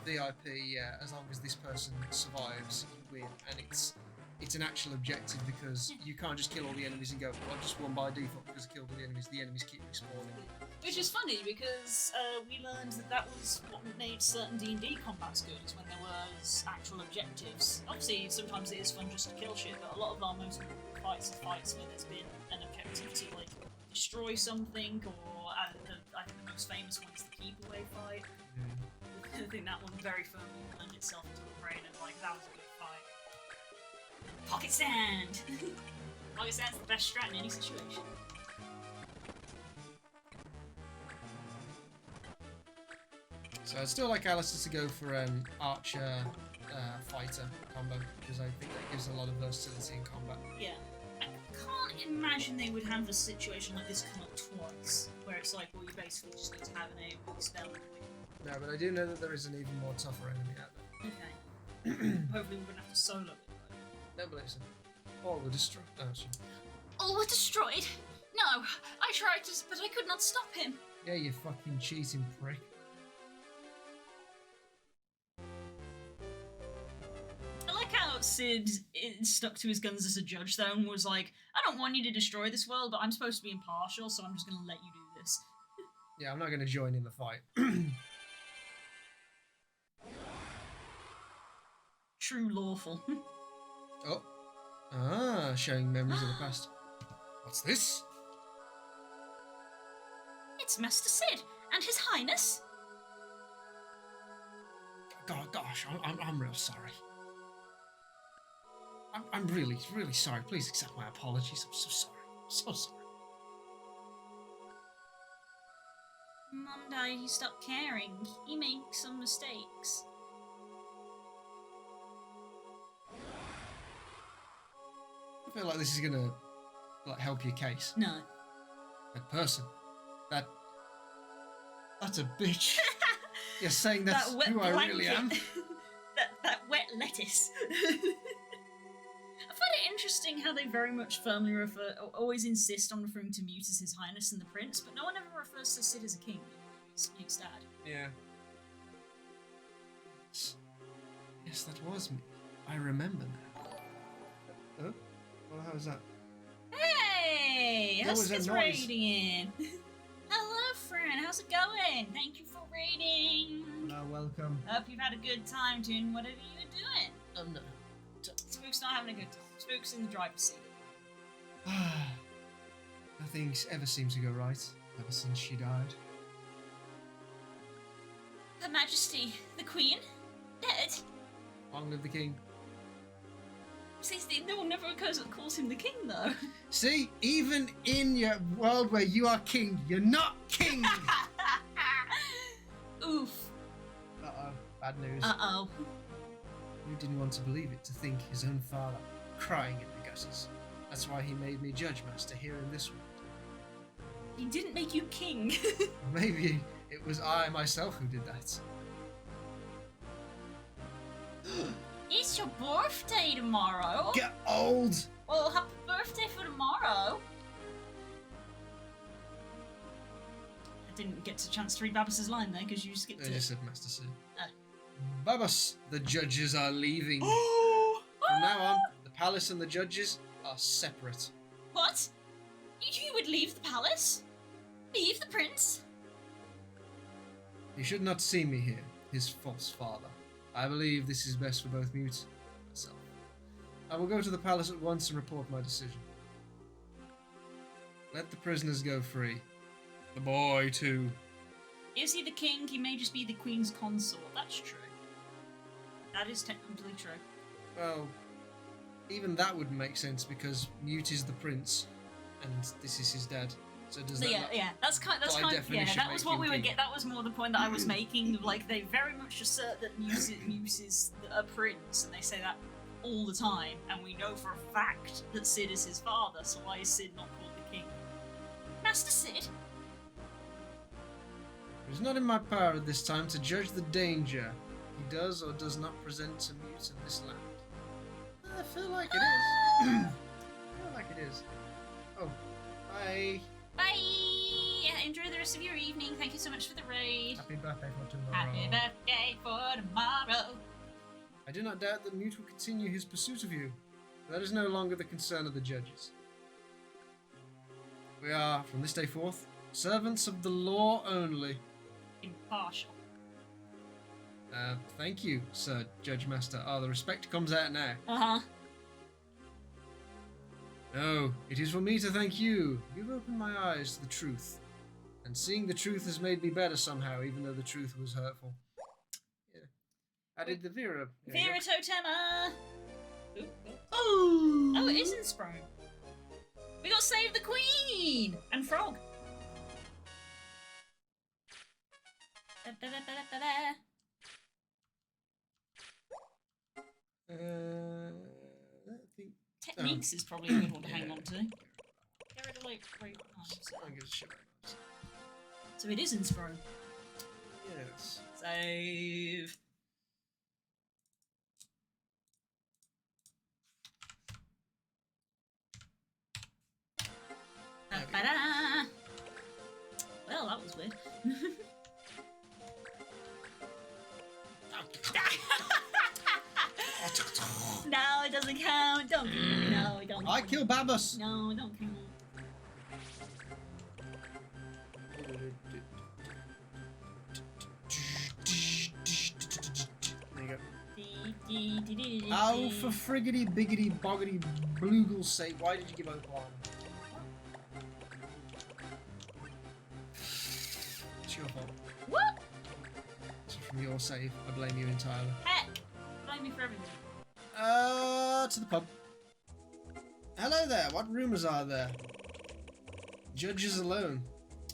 VIP, yeah, as long as this person survives, you win, and it's an actual objective because you can't just kill all the enemies and go, well, I just won by default because I killed all the enemies. The enemies keep respawning. Which is funny because we learned that was what made certain D&D combats good, is when there was actual objectives. Obviously, sometimes it is fun just to kill shit, but a lot of our most memorable fights are fights where there's been an objective to like destroy something, or I think the most famous one is the Keep Away fight. I think that one very firmly lent itself into the brain, and like that was a good fight. Pocket Sand! Pocket Sand's the best strat in any situation. So I'd still like Alistair to go for an archer fighter combo because I think that gives a lot of versatility in combat. Yeah. I can't imagine they would have a situation like this come up twice, where it's like, well, you basically just need to have an AoE spell. No, but I do know that there is an even more tougher enemy out there. Okay. Hopefully we wouldn't have to solo it, though. Don't believe so. Or we'll destroy. Oh, sorry. All were destroyed? No, I tried to, but I could not stop him. Yeah, you fucking cheating prick. I like how Sid stuck to his guns as a judge, though, and was like, I don't want you to destroy this world, but I'm supposed to be impartial, so I'm just going to let you do this. Yeah, I'm not going to join in the fight. True lawful. Oh. Ah, showing memories of the past. What's this? It's Master Sid and His Highness. Gosh, I'm real sorry. I'm really, really sorry. Please accept my apologies. I'm so sorry. I'm so sorry. Mom died, he stopped caring. He makes some mistakes. I feel like this is gonna like help your case. No. That person. That's a bitch. You're saying that's That wet who I blanket. really am? that wet lettuce. I find it interesting how they very much firmly always insist on referring to Mute as His Highness and the Prince, but no one ever refers to Sid as a king. It's Mute's dad. Yeah. Yes, that was me. I remember now. Oh? Well, how was that? Hey! What was that Husk is noise? raiding in. Hello, friend. How's it going? Thank you for raiding. Hello, welcome. Hope you've had a good time doing whatever you were doing. No. Spook's not having a good time. Spook's in the driver's seat. Nothing ever seemed to go right ever since she died. Her Majesty, the Queen, dead. Long live the king. See, no one never calls him the king, though. See, even in your world where you are king, you're not king. Oof. Uh-oh, bad news. Uh-oh. You didn't want to believe it, to think his own father crying in the gutters. That's why he made me Judge Master here in this world. He didn't make you king. Maybe it was I myself who did that. It's your birthday tomorrow. Get old! Well, happy birthday for tomorrow. I didn't get a chance to read Babas's line there because you skipped I it. just said Master Sid. Oh. Babas, the judges are leaving. From now on, the palace and the judges are separate. What? You would leave the palace? Leave the prince? He should not see me here, his false father. I believe this is best for both Mute and myself. I will go to the palace at once and report my decision. Let the prisoners go free. The boy, too. Is he the king? He may just be the queen's consort. That's true. That is technically true. Well, even that wouldn't make sense because Mute is the prince and this is his dad. So does that that's kind by yeah, definition that was make what him we were king? that was more the point that I was making. Like, they very much assert that Muse is a prince, and they say that all the time, and we know for a fact that Sid is his father, so why is Sid not called the king? Master Sid? It is not in my power at this time to judge the danger he does or does not present to Mute in this land. I feel like it is. I feel like it is. Oh, bye. Bye! Enjoy the rest of your evening. Thank you so much for the raid. Happy birthday for tomorrow. Happy birthday for tomorrow. I do not doubt that Mute will continue his pursuit of you. That is no longer the concern of the judges. We are, from this day forth, servants of the law only. Impartial. Thank you, Sir Judge Master. The respect comes out now. Uh-huh. No, it is for me to thank you. You've opened my eyes to the truth. And seeing the truth has made me better somehow, even though the truth was hurtful. Yeah. Added the Vera. There you Vera go. Totema! Ooh, Oh! oh, it is in Sprung. We got Save the Queen! And Frog. Da-da-da-da-da-da. I think. Techniques is probably a good one to hang on to. Get rid of like great knives. I don't give a shit about knives. So it is in Sprung. Yes. Save. Ba-da. Well, that was weird. No, it doesn't count. Don't count. No, it don't. I kill Babas. No, it don't count. There you go. Dee-dee-dee-dee-dee. Oh, for friggity biggity boggity bloogle's sake, why did you give up on? It's your fault. What? It's from your save. I blame you entirely. Heck! Blame me for everything. To the pub. Hello there, what rumours are there? Judges alone.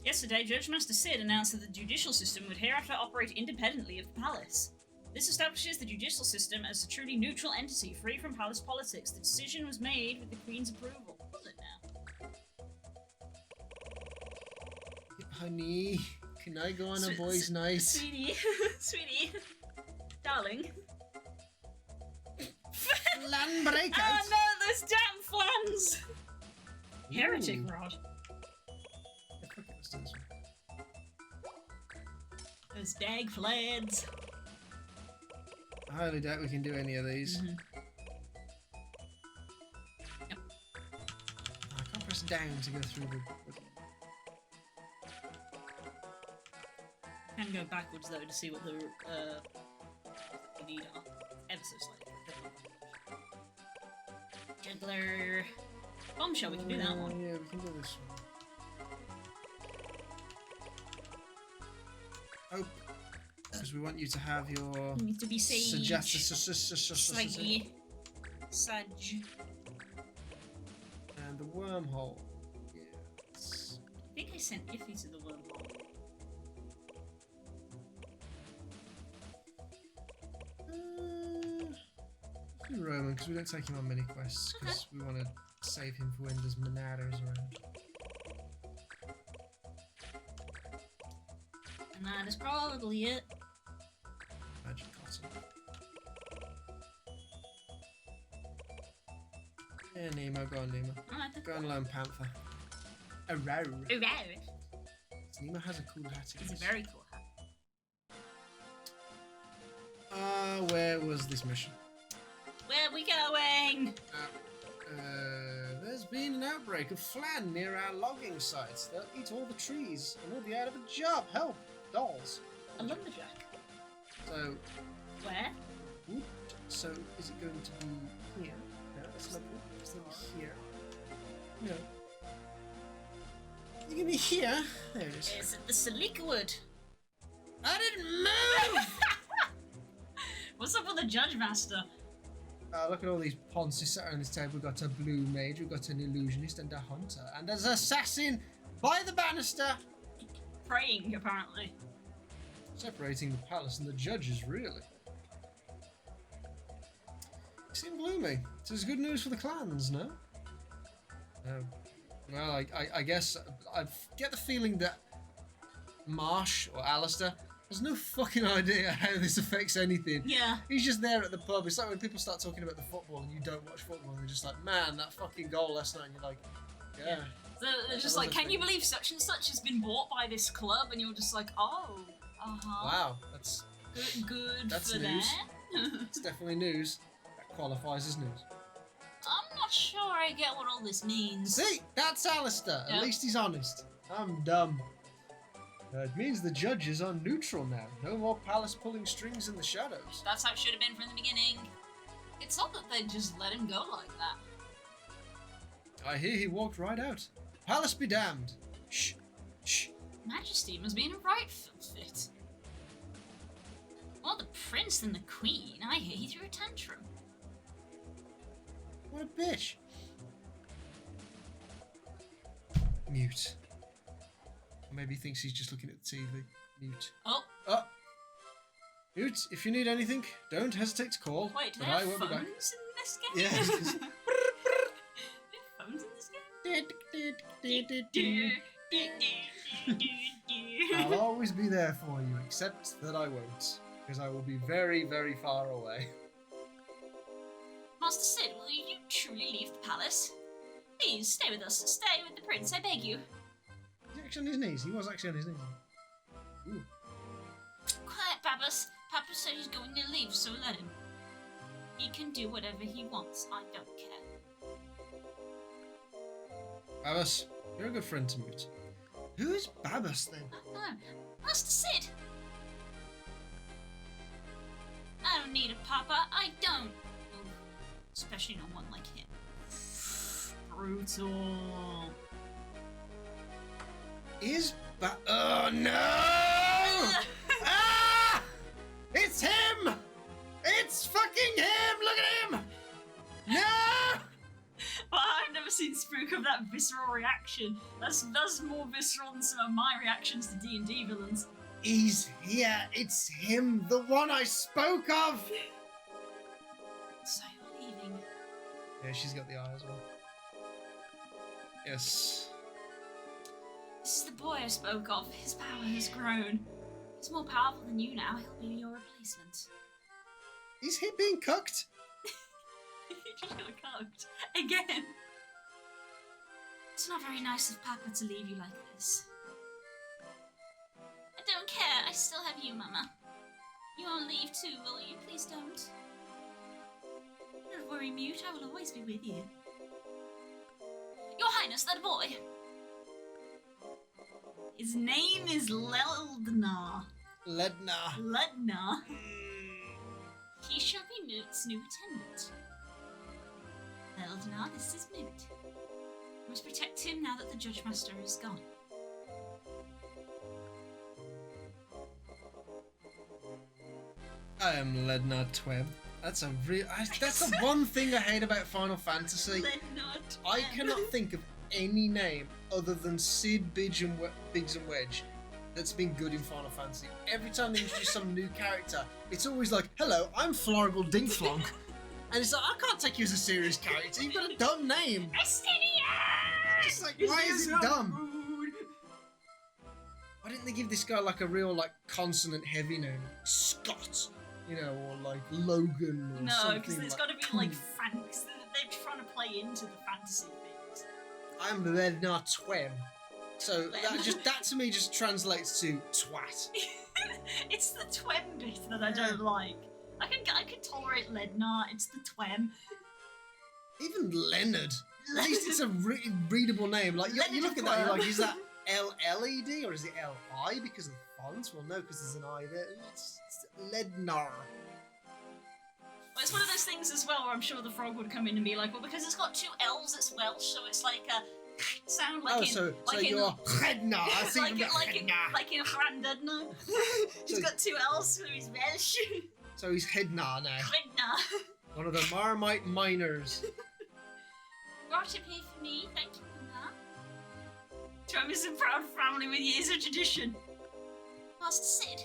Yesterday, Judge Master Sid announced that the judicial system would hereafter operate independently of the palace. This establishes the judicial system as a truly neutral entity, free from palace politics. The decision was made with the Queen's approval. Was it now? Honey, can I go on a Swe- boys' night? Sweetie. Sweetie. Darling. Land breakout! Oh no, those damn flans! Heretic Ooh. rod. Yeah, fuck it, let's do this one. Those dag flans. I highly doubt we can do any of these. Mhm. I can't press down to go through the... Can go backwards though to see what the you need are. Ever so slightly. Juggler. Bombshell, we can do that one. Yeah, we can do this one. Oh, because we want you to have your Needs to be saved. suggested. Slightly. Sag. And the wormhole. Yeah. I think I sent Iffy to the wormhole. Roman, because we don't take him on mini quests, because we want to save him for when there's Monados around. And that is probably it. Magic cotton. Yeah, Nemo, go on, Nemo. Alright then. Go and learn Panther. Arow. Hooray! Nemo has a cool hat. It's a very cool hat. Where was this mission? Where are we going? There's been an outbreak of flan near our logging sites. They'll eat all the trees and we'll be out of a job. Help! Dolls. A lumberjack. So, Where? so is it going to be here? No, it's not. It's going to be here. No. It's going to be here. There it is. It's at the Salika Wood. I didn't move! What's up with the Judge Master? Look at all these Ponzi sat around this table. We've got a blue mage, we've got an illusionist and a hunter. And there's an assassin by the banister! Praying, apparently. Separating the palace and the judges, really. You seem gloomy. So it's good news for the clans, no? Well, I guess I get the feeling that Marsh or Alistair has no fucking idea how this affects anything. Yeah. He's just there at the pub. It's like when people start talking about the football and you don't watch football and they're just like, man, that fucking goal last night. And you're like, yeah. So they're just like, can you believe such and such has been bought by this club? And you're just like, oh, Wow, that's good That's for news. that. it's definitely news. That qualifies as news. I'm not sure I get what all this means. See, that's Alistair. Yep. At least he's honest. I'm dumb. It means the judges are neutral now. No more palace pulling strings in the shadows. That's how it should have been from the beginning. It's odd that they just let him go like that. I hear he walked right out. Palace be damned. Shh. Shh. Majesty must be in a right fit. More the prince than the queen. I hear he threw a tantrum. What a bitch. Mute. Or maybe he thinks he's just looking at the TV. Mute. Oh, Oh. Mute, if you need anything, don't hesitate to call. wait, do but they I have won't phones be in back. this game? Yeah. They have phones in this game? I'll always be there for you, except that I won't. Because I will be very, very far away. Master Sid, will you truly leave the palace? Please, stay with us. Stay with the prince, I beg you. He's actually on his knees. He was actually on his knees. Ooh. Quiet, Babas. Papa said he's going to leave, so let him. He can do whatever he wants. I don't care. Babas, you're a good friend to Mute. Who is Babas then? No, Master Sid. I don't need a papa. I don't. Especially not one like him. Brutal. Is Oh no! Ah! It's him! It's fucking him! Look at him! No! But I've never seen Spook have that visceral reaction. That's more visceral than some of my reactions to D&D villains. He's here! It's him! The one I spoke of! So you're leaving. Yeah, she's got the eye as well. Yes. This is the boy I spoke of. His power has grown. He's more powerful than you now. He'll be your replacement. Is he being cooked? You just got cucked. Again. It's not very nice of Papa to leave you like this. I don't care. I still have you, Mama. You won't leave too, will you? Please don't. Don't worry, Mute. I will always be with you. Your Highness, that boy. His name is Leldnar. Ledna. Lednar. He shall be Mute's new attendant. Leldnar, this is Mute. We must protect him now that the Judge Master is gone. I am Ledna Tweb. That's a real. That's the one thing I hate about Final Fantasy. Leonard. I cannot think of any name other than Sid, Biggs and Wedge that's been good in Final Fantasy. Every time they introduce some new character, it's always like, "Hello, I'm Florible Dinkflonk," and it's like, I can't take you as a serious character. You've got a dumb name. Just like, why is it dumb? Why didn't they give this guy like a real like consonant heavy name, Scott, you know, or like Logan or No, something? because it's like, got to be like fancy. They're trying to play into the fantasy things. I'm Lednar Twem. So that to me just translates to twat. It's the twem bit that I don't like. I can tolerate Lednar. It's the twem. Even Leonard. At least it's a readable name. Like you look at that, you're like, is that L-L-E-D or is it L-I because of the font? Well, no, because there's an I there. It's Lednar. Well, it's one of those things as well where I'm sure the frog would come in and be like, well, because it's got two L's, it's Welsh, so it's like a sound like so in you're Rednar. I see like, you like in Grandadno. He's got two L's, so he's Welsh. So he's Hednar now. Rednar. One of the Marmite miners. Brought him here for me, thank you for that. Trump is a proud family with years of tradition. Master Sid.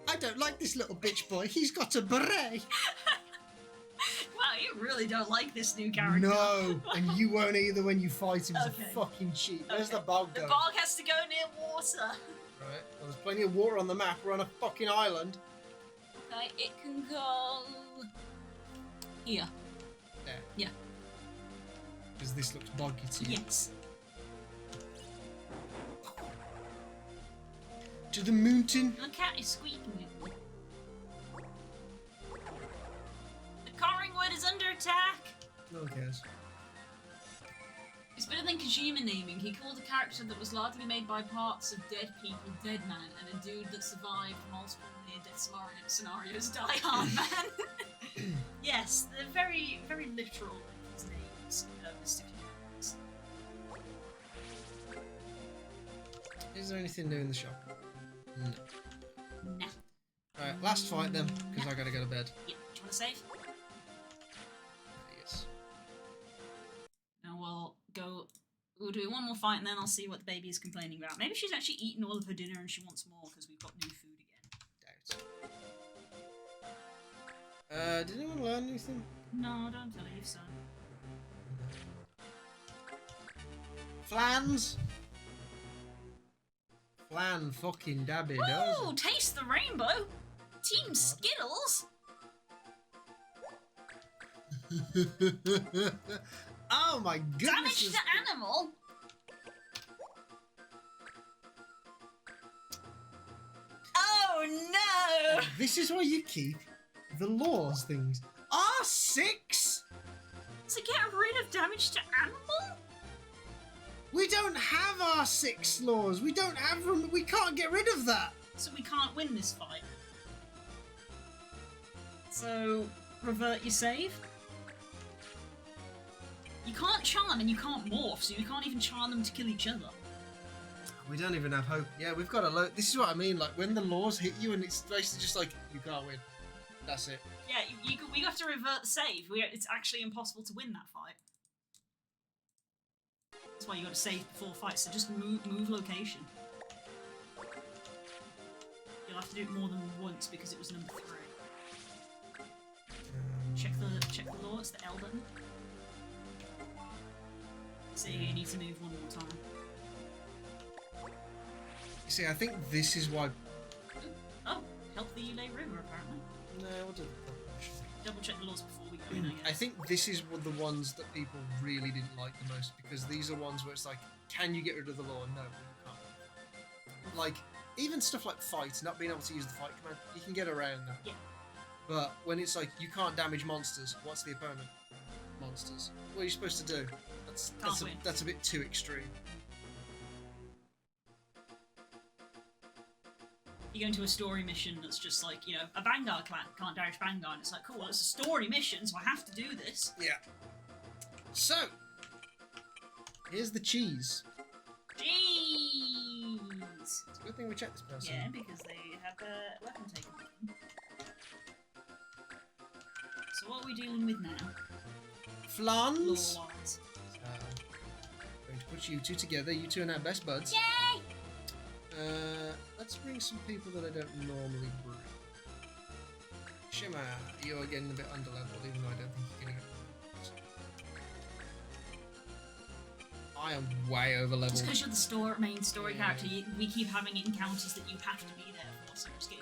I don't like this little bitch boy. He's got a beret. Wow, you really don't like this new character. No, and you won't either when you fight him. He's Okay. a fucking cheat. Where's Okay. the bog The going? bog has to go near water. Right. Well, there's plenty of water on the map. We're on a fucking island. Okay, it can go here. There. Yeah. Because this looks boggy to you. Yes. To the mountain. The cat is squeaking at me. The Corringwood is under attack. No one cares. It's better than Kojima naming. He called a character that was largely made by parts of dead people Dead Man, and a dude that survived multiple near-death scenarios Die Hard Man. Yes, they're very, very literal in his names, Mr. Kojima. Is there anything new in the shop? No. Nah. Alright, last fight then, because I gotta go to bed. Yeah, do you want to save? Yes. Now we'll do one more fight and then I'll see what the baby is complaining about. Maybe she's actually eaten all of her dinner and she wants more because we've got new food again. Doubt. Did anyone learn anything? No, don't tell Eve, son. Flans? Flan fucking dabby Ooh, does. taste the rainbow! Team Skittles! Oh my goodness. Damage to animal! Oh no! This is why you keep the laws things. R6? To get rid of damage to animal? We don't have R6 laws. We don't have them. We can't get rid of that. So we can't win this fight. So, revert your save. You can't charm and you can't morph, so you can't even charm them to kill each other. We don't even have hope. Yeah, we've got a load. This is what I mean. Like when the laws hit you, and it's basically just like you can't win. That's it. Yeah, we have to revert the save. It's actually impossible to win that fight. That's why you got to save before fight. So just move location. You'll have to do it more than once because it was number 3. Check the law. It's the L button. So you need to move one more time. You see, I think this is why. Oh, help the Ulay River apparently. No, we'll do it. Double check the laws before we go in, I I guess. think this is one of the ones that people really didn't like the most because these are ones where it's like, can you get rid of the law? No, you can't. Like, even stuff like fight, not being able to use the fight command, you can get around that. Yeah. But when it's like, you can't damage monsters, what's the opponent? Monsters. What are you supposed to do? Can't win. That's a bit too extreme. You go into a story mission that's just like, you know, a Vanguard clan can't damage Vanguard. It's like, cool, well, it's a story mission, so I have to do this. Yeah. So, here's the cheese. Jeez! It's a good thing we checked this person. Yeah, because they have a weapon taken. what are we dealing with now? Flans. Lore-wise. Going to put you two together. You two are now best buds. Yay! Let's bring some people that I don't normally bring. Shimmer, you're getting a bit underleveled, even though I don't think you're getting it. I am way over leveled. Just because you're the main story Yeah. character, we keep having encounters that you have to be there for, so just get.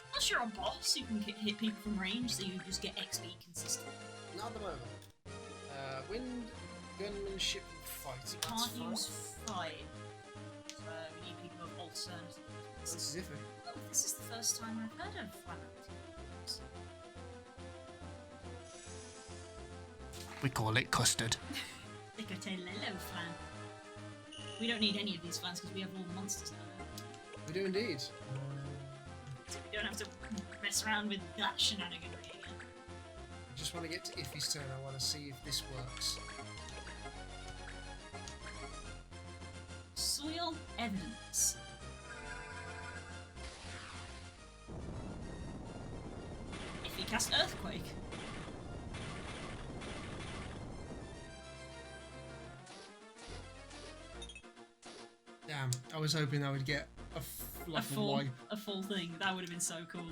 Unless you're a boss who can hit people from range, so you just get XP consistently. Not at the moment. Wind, gunmanship, fight. You That's can't fine. use fight, so we need people of alternatives. This is iffy. Oh, this is the first time I've heard of Flat Activities. We call it custard. Licotellello flan. We don't need any of these flans because we have all the monsters now. We do indeed. So we don't have to mess around with that shenaniganry again. I just want to get to Iffy's turn. I want to see if this works. Soil evidence. If you cast Earthquake. Damn, I was hoping I would get a full thing. That would have been so cool.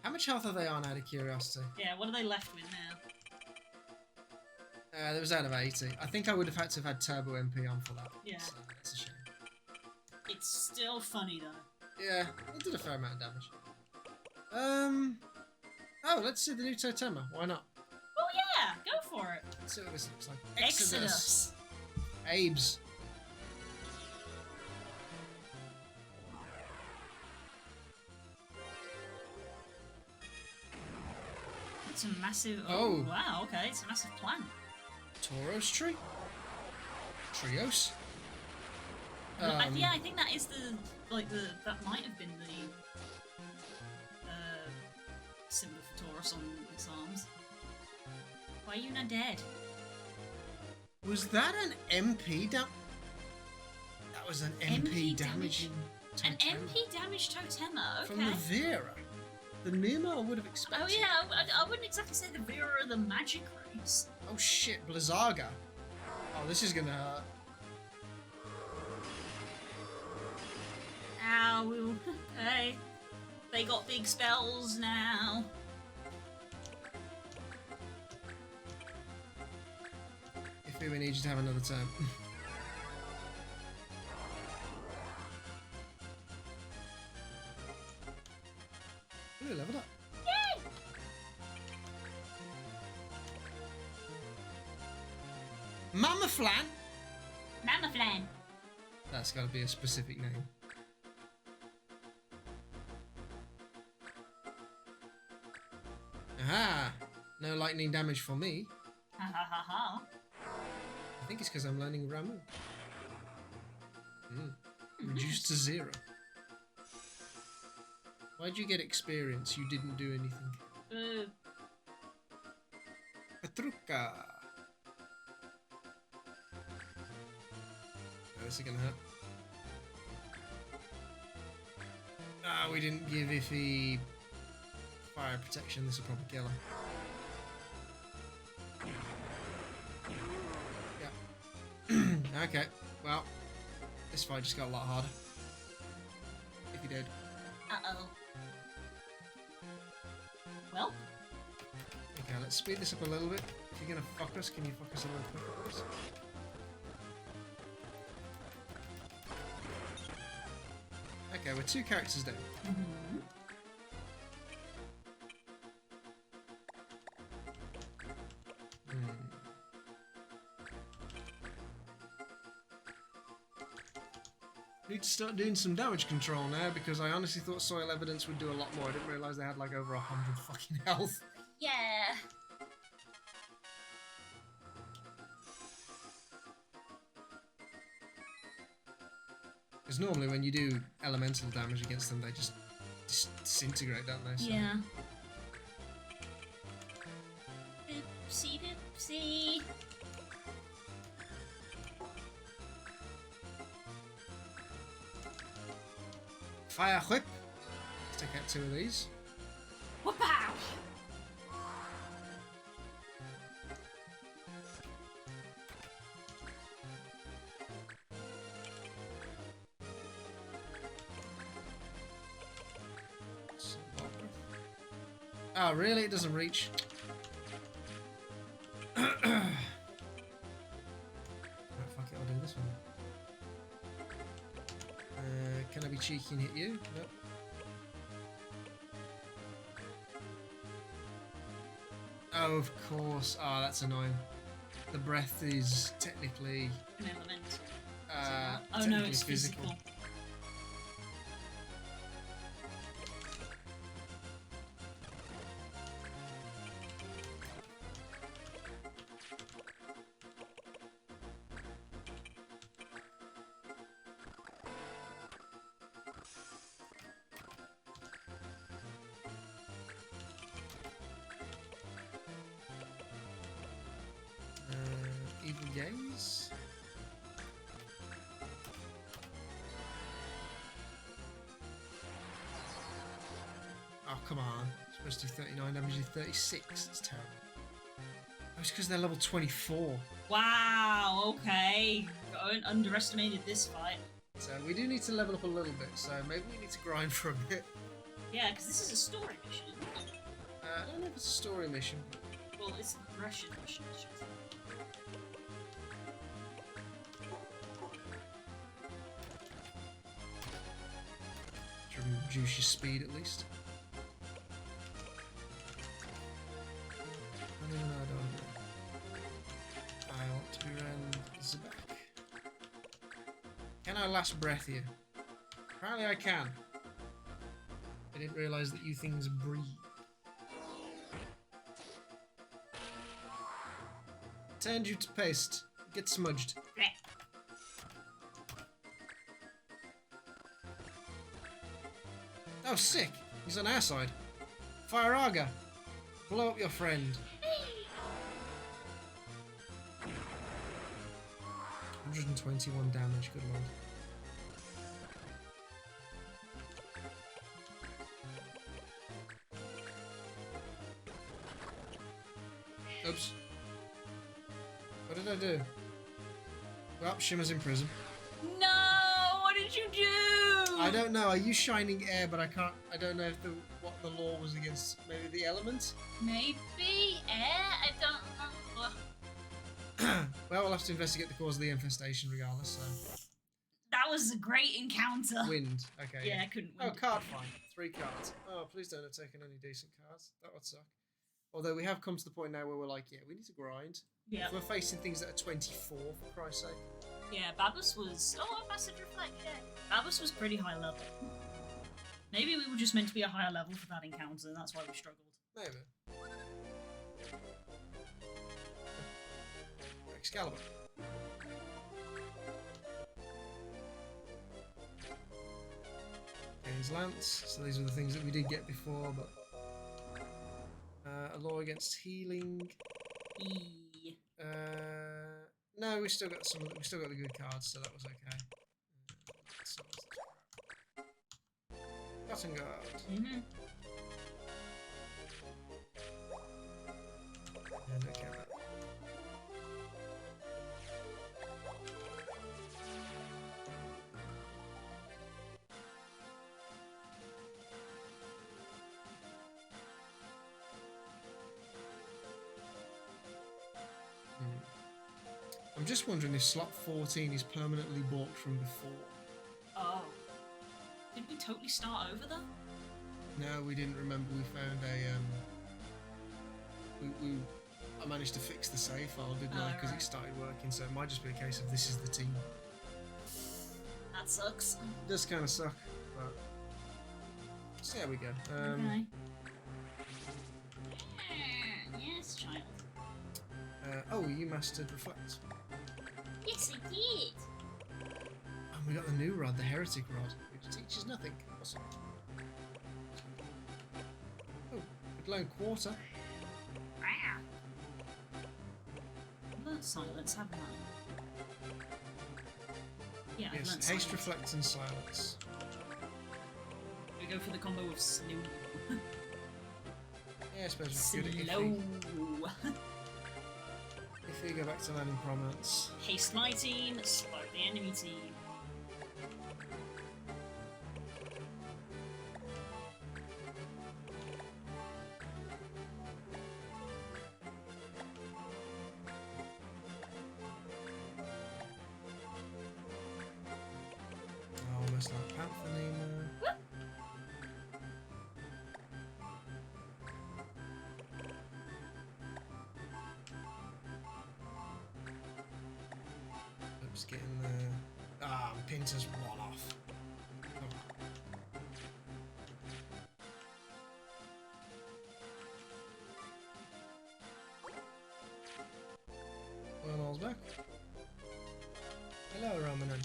How much health are they on, out of curiosity? Yeah, what are they left with now? There was out of 80. I think I would have had to have had Turbo MP on for that. Yeah. So that's a shame. It's still funny though. Yeah, it did a fair amount of damage. Oh, let's see the new Totema. Why not? Oh yeah, go for it. Let's see what this looks like. Exodus. Abes. It's a massive. Oh. Wow. Okay, it's a massive plant. Tauros tree? Trios? Yeah, I think that is that might have been the symbol for Taurus on its arms. Why are you not dead? Was that an MP That was an MP damaging An Totema. MP damaged Totema. Okay. From the Vera. The Numa I would have expected. Oh yeah, I wouldn't exactly say the Vera or the magic race. Oh shit, Blizzaga. Oh, this is gonna hurt. Ow. Hey. They got big spells now. If we need you to have another turn. Ooh, leveled up. Yay! Mama Flan! Mama Flan. That's gotta be a specific name. Aha! No lightning damage for me. Ha ha ha ha. I think it's because I'm learning Ramu. Reduced to 0. Why'd you get experience? You didn't do anything. Boo. Petruka! Oh, this is gonna hurt. Ah, we didn't give Iffy fire protection. This will probably kill her. Yeah. Okay, well, this fight just got a lot harder. If you did. Uh-oh. Well, Okay, let's speed this up a little bit. If you're gonna fuck us, can you fuck us a little quicker, please? Okay, we're 2 characters down. Need to start doing some damage control now because I honestly thought Soil Evidence would do a lot more. I didn't realise they had like over 100 fucking health. yeah. Because normally when you do elemental damage against them, they just disintegrate, don't they? So. Yeah. Oopsie doopsie. Fire whip. Let's take out 2 of these. Whoop-ow! Oh, really? It doesn't reach. Oh, fuck it, I'll do this one. Can I be cheeky and hit you? Nope. Oh, of course. Oh, that's annoying. The breath is technically... An element. Oh no, technically it's physical. Evil gaze. Oh, come on. It's supposed to do 39 damage, you 36. It's terrible. Oh, it's because they're level 24. Wow, okay. I underestimated this fight. So we do need to level up a little bit, so maybe we need to grind for a bit. Yeah, because this is a story mission, isn't it? I don't know if it's a story mission. Well, it's a progression mission. To reduce your speed at least. No, I don't want to do that. I want to be around Zabak. Can I last breath here? Apparently I can. I didn't realise that you things breathe. Turned you to paste. Get smudged. Oh, sick! He's on our side. Fire Arga! Blow up your friend. 121 damage, good lord. Oops. What did I do? Well, Shimmer's in prison. No! What did you do? I don't know. I use Shining Air, but I can't. I don't know if what the law was against. Maybe the elements. Maybe air. I don't know. Well, we'll have to investigate the cause of the infestation, regardless. So. That was a great encounter. Wind. Okay. Yeah, I couldn't win. Oh, card find. 3 cards. Oh, please don't have taken any decent cards. That would suck. Although we have come to the point now where we're like, yeah, we need to grind. Yeah. If we're facing things that are 24, for Christ's sake. Yeah, Babus was... Oh, Message Reflect, yeah. Babus was pretty high level. Maybe we were just meant to be a higher level for that encounter, and that's why we struggled. Maybe. Excalibur. Gains Lance. So these are the things that we did get before, but... a law against healing. No, we still got some. We still got the good cards, so that was okay. Cotton Guard. Mm-hmm. Yeah, don't care about that. I'm just wondering if slot 14 is permanently bought from before. Oh. Did we totally start over though? No, we didn't. Remember, we found a I managed to fix the save file, didn't I? Because it started working, so it might just be a case of this is the team. That sucks. It does kind of suck, but so there we go. Okay. Yes, child. Oh, you mastered Reflect. Yes, I did. And we got the new rod, the Heretic Rod, which teaches nothing. Awesome. Oh, good lone quarter. Learned silence, haven't I? Yeah, I've learned Yes, haste, silence. reflect, and silence. We go for the combo of slow. Yeah, I suppose it's good at Slow. iffy. Iffy, go back to landing prominence. Haste my team, slow the enemy team. out for Nemo. Oops, getting there. Ah, Pinter's one off. Wormhole's back. Hello, Romanon.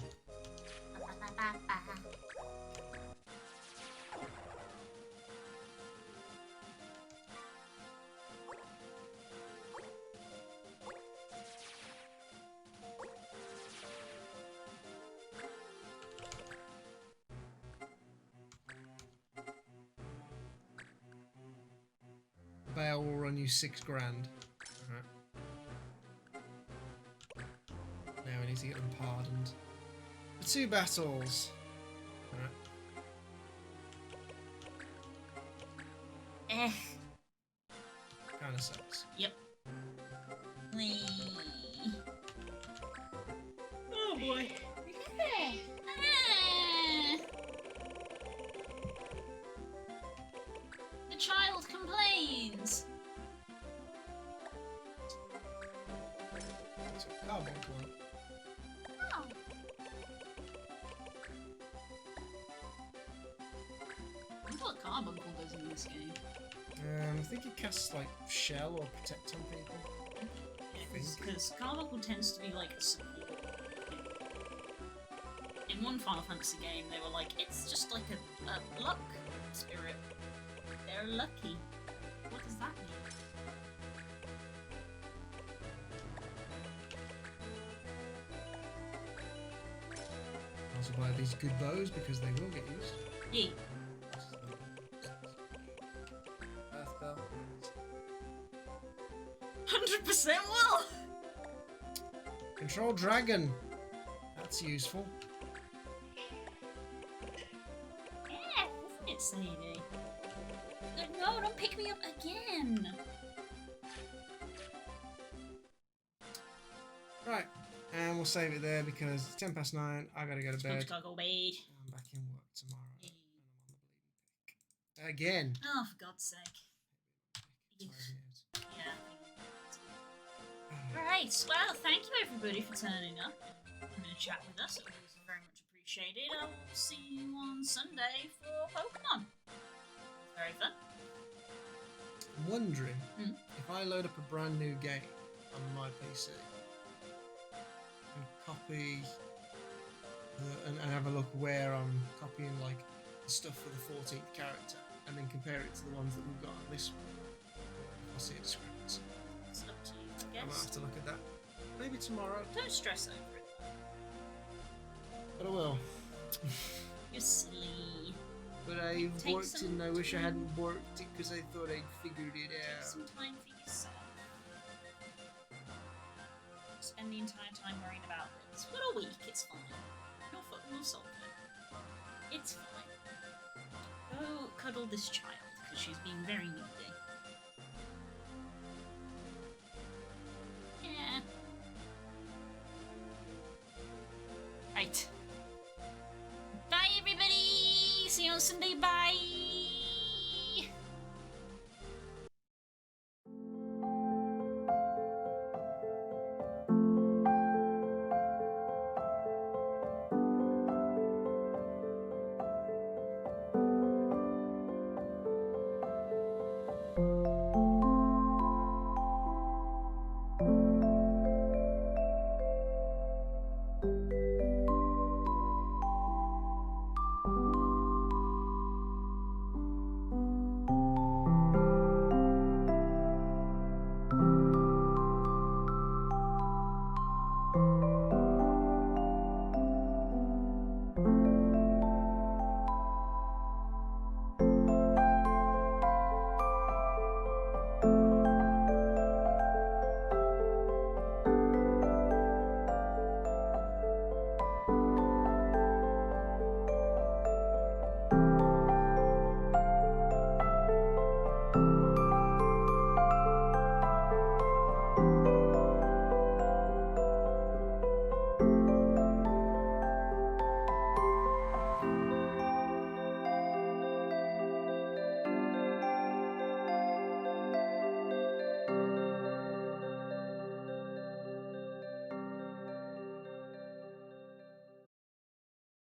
Bale will run you $6 grand. Alright. Now we need to get them pardoned. The 2 battles. Alright. Kinda sucks. Yep. Whee. Oh boy. The child complains. It's a carbuncle. Oh. I wonder what Carbuncle does in this game. I think it casts like shell or protect on people. Because Carbuncle tends to be like a support. In one Final Fantasy game, they were like, it's just like a luck spirit. They're lucky. What does that mean? Also buy these good bows because they will get used. Yeah. Earth bell. 100% will! Control dragon. That's useful. Yeah, isn't it, Sadie? No, don't pick me up again! Right, and we'll save it there because it's 9:10. I gotta go to bed. Gotta go bed. I'm back in work tomorrow. And I'm on the bleeding pick. Again. Oh, for God's sake. Tired me Yeah. out. Alright, well, thank you everybody for turning up and having a chat with us. It was very much appreciated. I will see you on Sunday for Pokemon. It's very fun. I'm wondering Hmm? if I load up a brand new game on my PC and copy and have a look where I'm copying like the stuff for the 14th character and then compare it to the ones that we've got on this one. I'll see a discrepancy. It's up to you, I I might guess. have to look at that. Maybe tomorrow, Don't stress over it. but I will. You're silly. But I Take worked some and I wish I time. hadn't worked it because I thought I'd figured it Take out. some time for yourself. Spend the entire time worrying about this. What a week, it's fine. We'll solve it. It's fine. Go cuddle this child, because she's being very needy. Yeah. Right. Bye, everybody! See you on Sunday, bye!